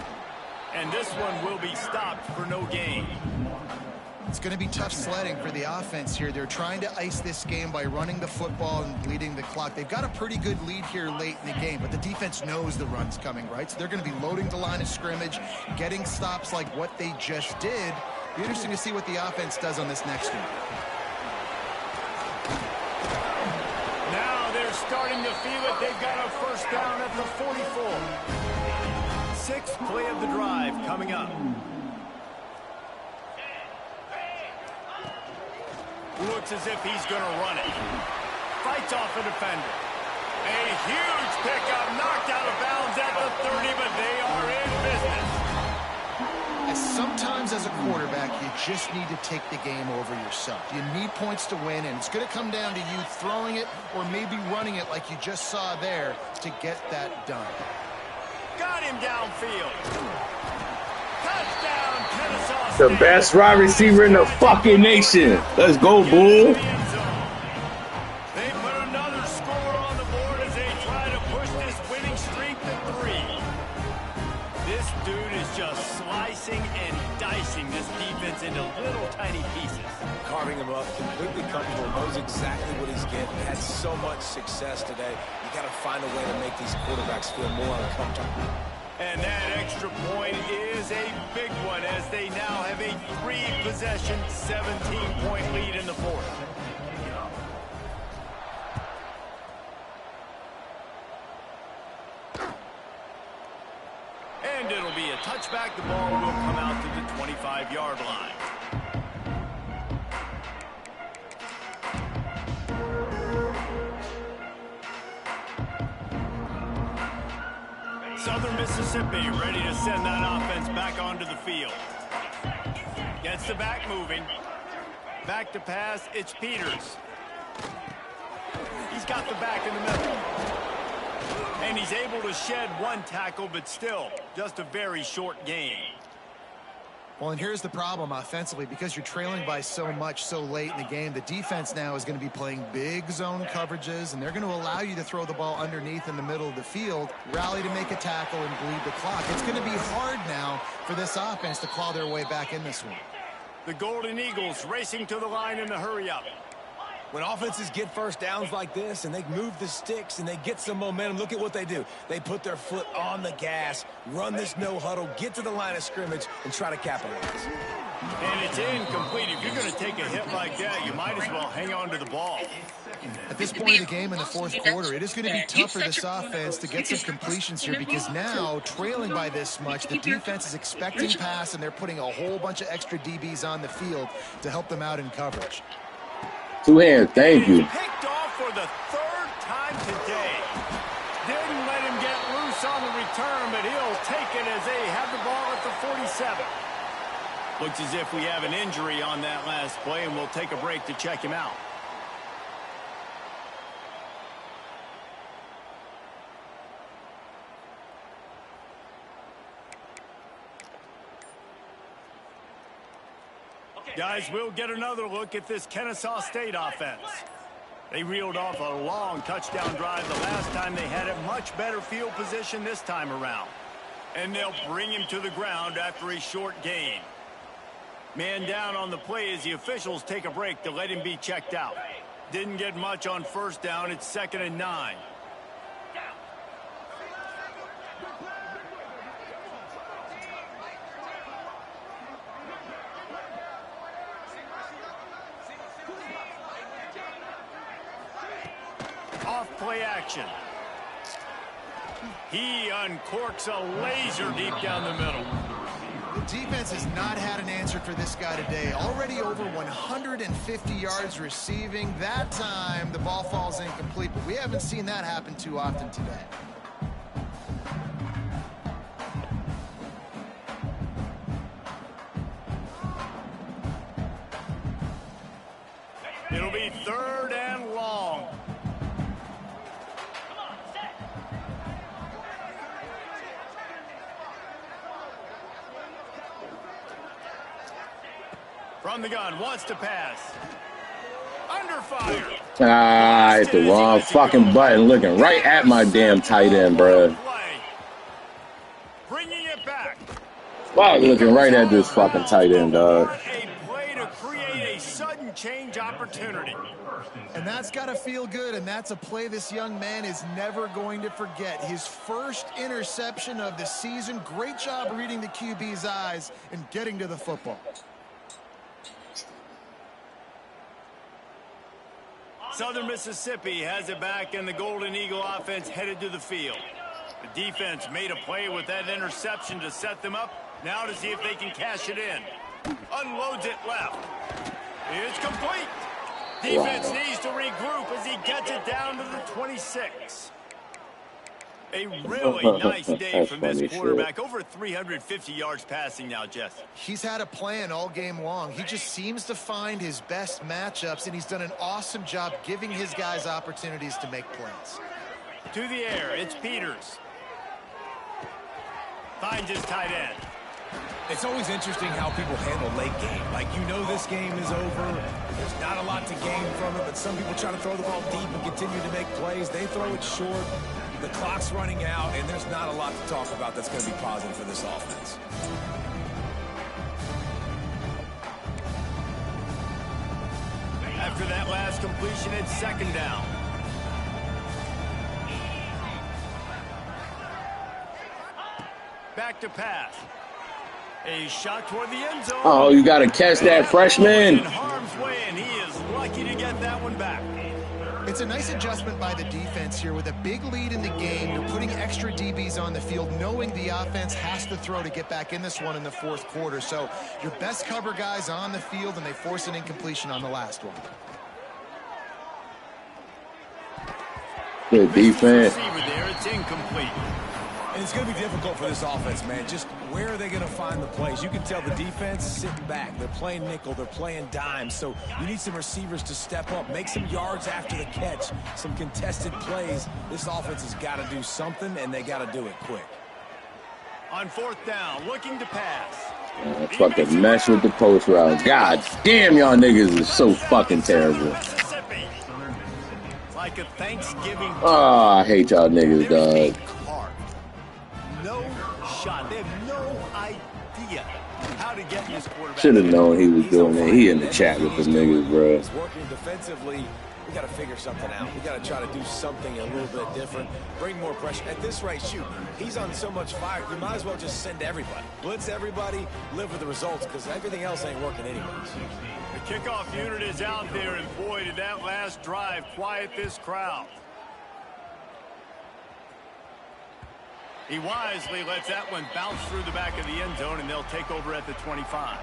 And this one will be stopped for no gain. It's going to be tough sledding for the offense here. They're trying to ice this game by running the football and bleeding the clock. They've got a pretty good lead here late in the game, but the defense knows the run's coming, right? So they're going to be loading the line of scrimmage, getting stops like what they just did. Be interesting to see what the offense does on this next one. Now they're starting to feel it. They've got a first down at the 44. 6th play of the drive coming up. Looks as if he's going to run it. Fights off a defender. A huge pickup, knocked out of bounds at the 30, but they are in business. Sometimes as a quarterback, you just need to take the game over yourself. You need points to win, and it's going to come down to you throwing it or maybe running it like you just saw there to get that done. Got him downfield. Touchdown, Kennesaw The State. best wide receiver in the fucking nation. Let's go, Bull. They put another score on the board as they try to push this winning streak to 3. This dude is just slicing and dicing this defense into little tiny pieces. Carving him up, completely comfortable, knows exactly what he's getting. Had so much success today. You got to find a way to make these quarterbacks feel more uncomfortable. And that extra point is a big one as they now have a 3-possession, 17-point lead in the 4th. And it'll be a touchback. The ball will come out to the 25-yard line. Southern Mississippi ready to send that offense back onto the field. Gets the back moving. Back to pass, it's Peters. He's got the back in the middle. And he's able to shed 1 tackle, but still, just a very short gain. Well, and here's the problem offensively. Because you're trailing by so much so late in the game, the defense now is going to be playing big zone coverages, and they're going to allow you to throw the ball underneath in the middle of the field, rally to make a tackle, and bleed the clock. It's going to be hard now for this offense to claw their way back in this one. The Golden Eagles racing to the line in the hurry-up. When offenses get first downs like this and they move the sticks and they get some momentum, look at what they do. They put their foot on the gas, run this no huddle, get to the line of scrimmage, and try to capitalize. And it's incomplete. If you're going to take a hit like that, you might as well hang on to the ball. At this point of the game in the 4th quarter, it is going to be tough for this offense to get some completions here because now, trailing by this much, the defense is expecting pass, and they're putting a whole bunch of extra DBs on the field to help them out in coverage. 2 hands, thank you. Picked off for the 3rd time today. Didn't let him get loose on the return, but he'll take it as they have the ball at the 47. Looks as if we have an injury on that last play, and we'll take a break to check him out. Guys, we'll get another look at this Kennesaw State offense. They reeled off a long touchdown drive the last time they had a much better field position this time around. And they'll bring him to the ground after a short gain. Man down on the play as the officials take a break to let him be checked out. Didn't get much on 1st down. It's 2nd and 9. Off-play action. He uncorks a laser deep down the middle. The defense has not had an answer for this guy today. Already over 150 yards receiving. That time, the ball falls incomplete, but we haven't seen that happen too often today. It'll be 3rd and long. From the gun, wants to pass. Under fire. I hit the wrong fucking button, looking right at my damn tight end, bro. Bringing it back. Fuck, looking right at this fucking tight end, dog. A play to create a sudden change opportunity. And that's got to feel good, and that's a play this young man is never going to forget. His first interception of the season. Great job reading the QB's eyes and getting to the football. Southern Mississippi has it back, and the Golden Eagle offense headed to the field. The defense made a play with that interception to set them up. Now to see if they can cash it in. Unloads it left. It's complete. Defense needs to regroup as he gets it down to the 26. A really nice day from this quarterback. Over 350 yards passing now, Jess. He's had a plan all game long. He just seems to find his best matchups, and he's done an awesome job giving his guys opportunities to make plays. To the air, it's Peters. Finds his tight end. It's always interesting how people handle late game. Like, you know this game is over. There's not a lot to gain from it, but some people try to throw the ball deep and continue to make plays. They throw it short. The clock's running out, and there's not a lot to talk about that's going to be positive for this offense. After that last completion, it's second down. Back to pass. A shot toward the end zone. Oh, you got to catch that freshman. In harm's way, and he is lucky to get that one back. It's a nice adjustment by the defense here with a big lead in the game. You're putting extra DBs on the field, knowing the offense has to throw to get back in this one in the fourth quarter. So your best cover guys on the field, and they force an incompletion on the last one. Good defense. There, it's incomplete. And it's going to be difficult for this offense, man. Just where are they going to find the plays? You can tell the defense sitting back. They're playing nickel. They're playing dime. So you need some receivers to step up, make some yards after the catch, some contested plays. This offense has got to do something, and they got to do it quick. On fourth down, looking to pass. Fucking mess with the post routes. God damn, y'all niggas is so fucking terrible. Like a Thanksgiving. Oh, I hate y'all niggas, dog. No shot. They have no idea how to get this quarterback. Should have known he was doing it. He in the chat with the niggas, bro. Working defensively, we got to figure something out. We got to try to do something a little bit different, bring more pressure. At this rate, shoot, he's on so much fire, you might as well just send everybody. Blitz everybody, live with the results, because everything else ain't working anyways. The kickoff unit is out there, and boy, did that last drive quiet this crowd. He wisely lets that one bounce through the back of the end zone, and they'll take over at the 25.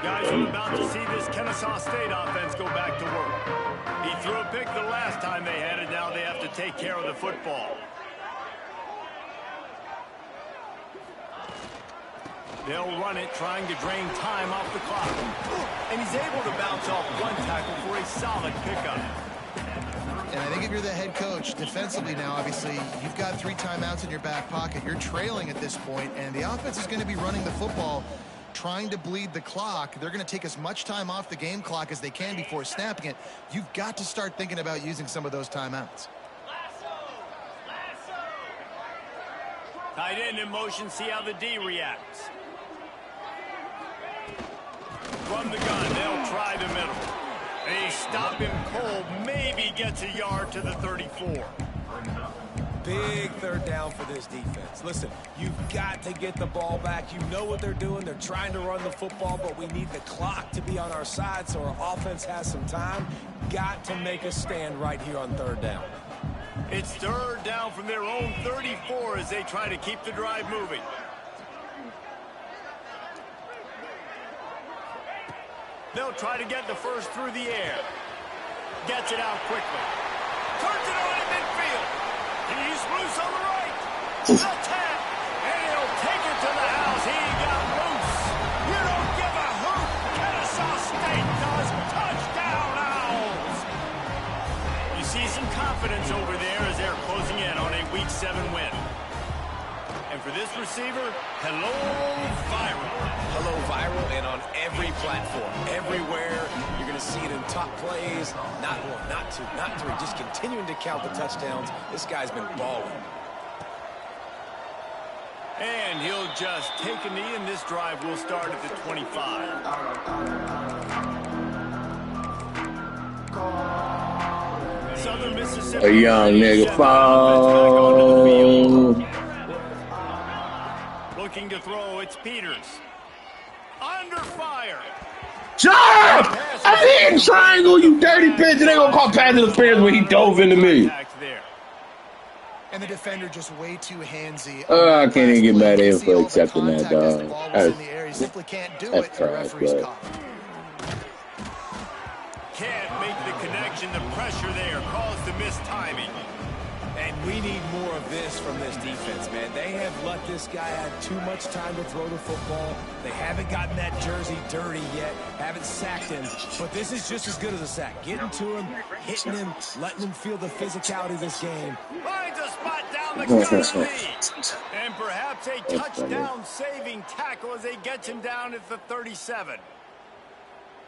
Guys, I'm about to see this Kennesaw State offense go back to work. He threw a pick the last time they had it. Now they have to take care of the football. They'll run it, trying to drain time off the clock. And he's able to bounce off one tackle for a solid pickup. And I think if you're the head coach, defensively now, obviously, you've got 3 timeouts in your back pocket. You're trailing at this point, and the offense is going to be running the football, trying to bleed the clock. They're going to take as much time off the game clock as they can before snapping it. You've got to start thinking about using some of those timeouts. Tight end in motion, see how the D reacts. From the gun, they'll try the middle. They stop him cold, maybe gets a yard to the 34. Big third down for this defense. Listen, you've got to get the ball back. You know what they're doing. They're trying to run the football, but we need the clock to be on our side so our offense has some time. Got to make a stand right here on third down. It's third down from their own 34 as they try to keep the drive moving. They'll try to get the first through the air. Gets it out quickly. Turns it on in midfield. He's loose on the right. The tap. And he'll take it to the house. He got loose. You don't give a hoot. Kennesaw State does. Touchdown, Owls. You see some confidence over there as they're closing in on a Week 7 win. And for this receiver, hello, viral. Hello, viral, and on every platform, everywhere. You're going to see it in top plays. Not one, not two, not three. Just continuing to count the touchdowns. This guy's been balling. And he'll just take a knee, and this drive will start at the 25. Southern Mississippi. A young nigga fall. Looking to throw, it's Peters. Under fire. Shut up! I didn't triangle, you dirty bitch. They gonna call pass interference when he dove into me. And the defender just way too handsy. I can't even get mad at him for accepting that, dog. He simply can't do it, and the referee's caught. Can't make the connection. The pressure there caused the missed timing. And we need more of this from this defense, man. They have let this guy have too much time to throw the football. They haven't gotten that jersey dirty yet, haven't sacked him. But this is just as good as a sack. Getting to him, hitting him, letting him feel the physicality of this game. Finds a spot down the gut. And perhaps a touchdown-saving tackle as they get him down at the 37.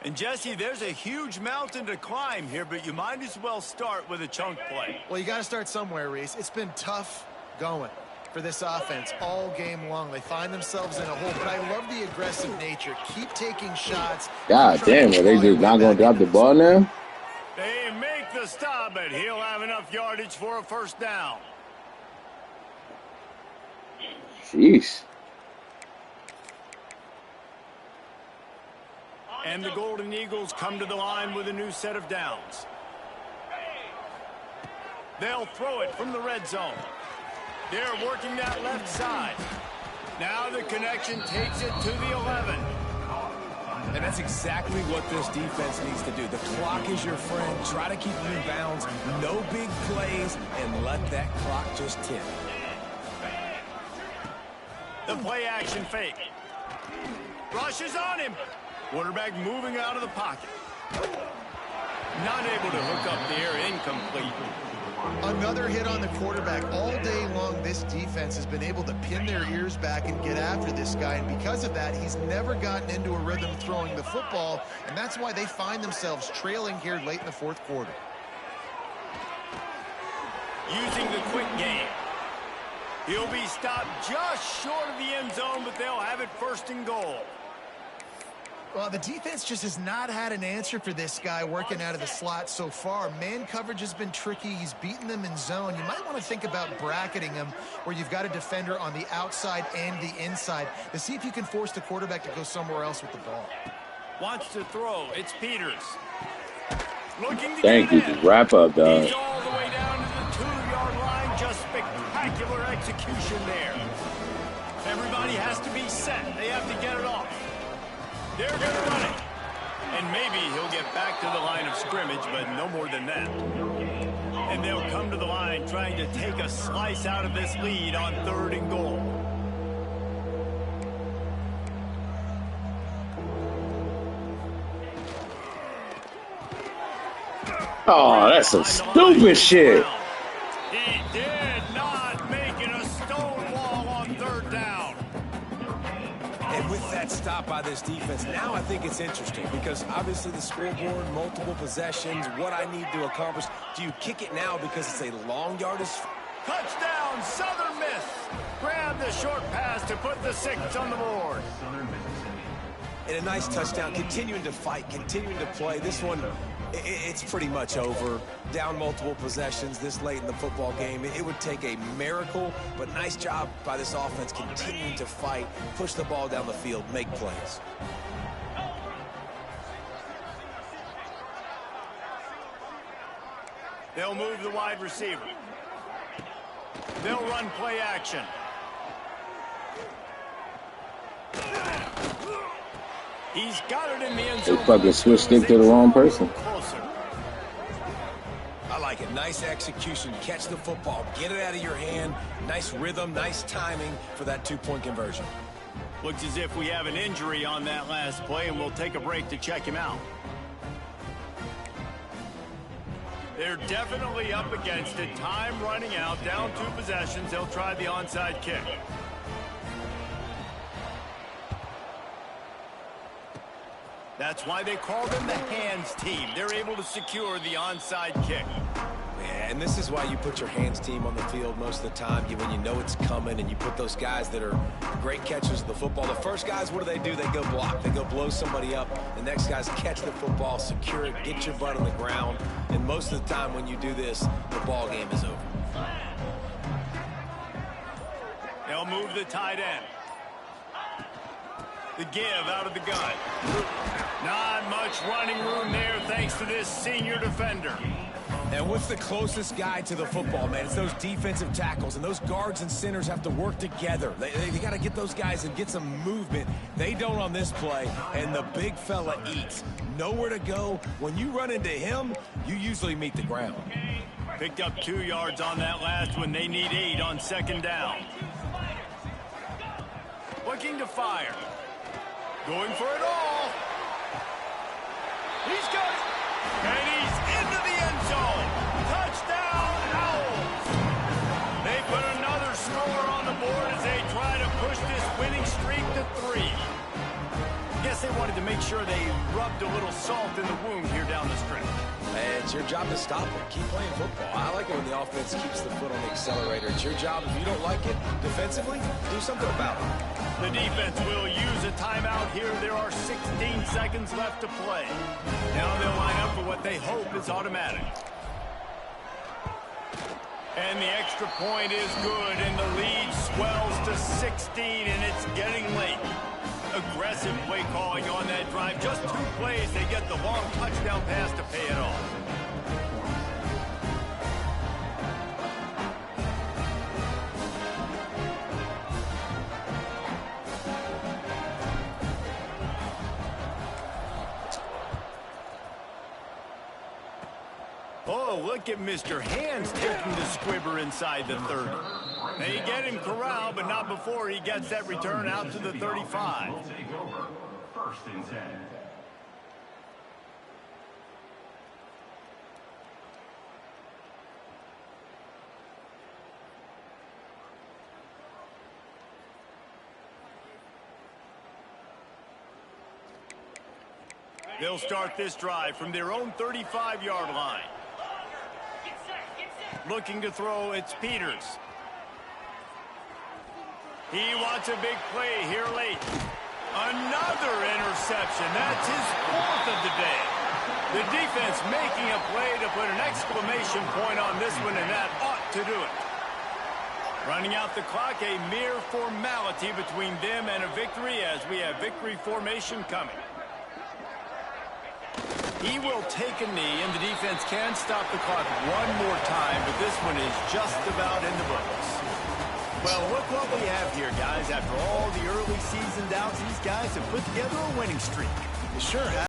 And, Jesse, there's a huge mountain to climb here, but you might as well start with a chunk play. Well, you got to start somewhere, Reese. It's been tough going for this offense all game long. They find themselves in a hole, but I love the aggressive nature. Keep taking shots. God damn, are they just not going to drop the ball now? They make the stop, but he'll have enough yardage for a first down. Jeez. And the Golden Eagles come to the line with a new set of downs. They'll throw it from the red zone. They're working that left side. Now the connection takes it to the 11. And that's exactly what this defense needs to do. The clock is your friend. Try to keep them in bounds. No big plays, and let that clock just tick. The play action fake. Rushes on him. Quarterback moving out of the pocket. Not able to hook up there, incomplete. Another hit on the quarterback. All day long, this defense has been able to pin their ears back and get after this guy, and because of that, he's never gotten into a rhythm throwing the football, and that's why they find themselves trailing here late in the fourth quarter. Using the quick game. He'll be stopped just short of the end zone, but they'll have it first and goal. Well, the defense just has not had an answer for this guy working out of the slot so far. Man coverage has been tricky. He's beaten them in zone. You might want to think about bracketing him where you've got a defender on the outside and the inside to see if you can force the quarterback to go somewhere else with the ball. Wants to throw. It's Peters. Looking to Thank you. Just wrap up, dog. He's all the way down to the 2-yard line. Just spectacular execution there. Everybody has to be set. They have to get it off. They're going to run it. And maybe he'll get back to the line of scrimmage, but no more than that. And they'll come to the line trying to take a slice out of this lead on 3rd and goal. Oh, that's some stupid shit. He did not make it a stone wall on 3rd down. And with that stop by this defense, now I think it's interesting because obviously the scoreboard, multiple possessions, what I need to accomplish. Do you kick it now because it's a long yardage? Touchdown, Southern Miss. Grab the short pass to put the 6 on the board. And a nice touchdown, continuing to fight, continuing to play. This one, it's pretty much over. Down multiple possessions this late in the football game. It would take a miracle, but nice job by this offense continuing to fight, push the ball down the field, make plays. They'll move the wide receiver. They'll run play action. He's got it in the end zone. They fucking switched it to the wrong person. I like it. Nice execution. Catch the football. Get it out of your hand. Nice rhythm, nice timing for that 2-point conversion. Looks as if we have an injury on that last play, and we'll take a break to check him out. They're definitely up against it. Time running out. Down 2 possessions. They'll try the onside kick. That's why they call them the hands team. They're able to secure the onside kick. Yeah, and this is why you put your hands team on the field most of the time when you know it's coming, and you put those guys that are great catchers of the football. The first guys, what do? They go block. They go blow somebody up. The next guys catch the football, secure it, get your butt on the ground. And most of the time when you do this, the ball game is over. They'll move the tight end. The give out of the gun. Not much running room there thanks to this senior defender. And what's the closest guy to the football, man? It's those defensive tackles, and those guards and centers have to work together. They got to get those guys and get some movement. They don't on this play, and the big fella eats. Nowhere to go. When you run into him, you usually meet the ground. Picked up 2 yards on that last one. They need 8 on second down. Looking to fire. Going for it all. He's got it. And he's into the end zone. Touchdown, Owls. They put another score on the board as they try to push this winning streak to 3. Guess they wanted to make sure they rubbed a little salt in the wound here down the stretch. It's your job to stop it. Keep playing football. I like it when the offense keeps the foot on the accelerator. It's your job. If you don't like it defensively, do something about it. The defense will use a timeout here. There are 16 seconds left to play. Now they'll line up for what they hope is automatic. And the extra point is good, and the lead swells to 16, and it's getting late. Aggressive play calling on that drive. Just 2 plays, they get the long touchdown pass to pay it off. Oh, look at Mr. Hands taking the squibber inside the 30. They get him corralled, but not before he gets that return out to the 35. First and 10. They'll start this drive from their own 35-yard line. Looking to throw, it's Peters. He wants a big play here late. Another interception. That's his 4th of the day. The defense making a play to put an exclamation point on this one, and that ought to do it. Running out the clock, a mere formality between them and a victory as we have victory formation coming. He will take a knee, and the defense can stop the clock one more time, but this one is just about in the books. Well, look what we have here, guys. After all the early season doubts, these guys have put together a winning streak. Sure.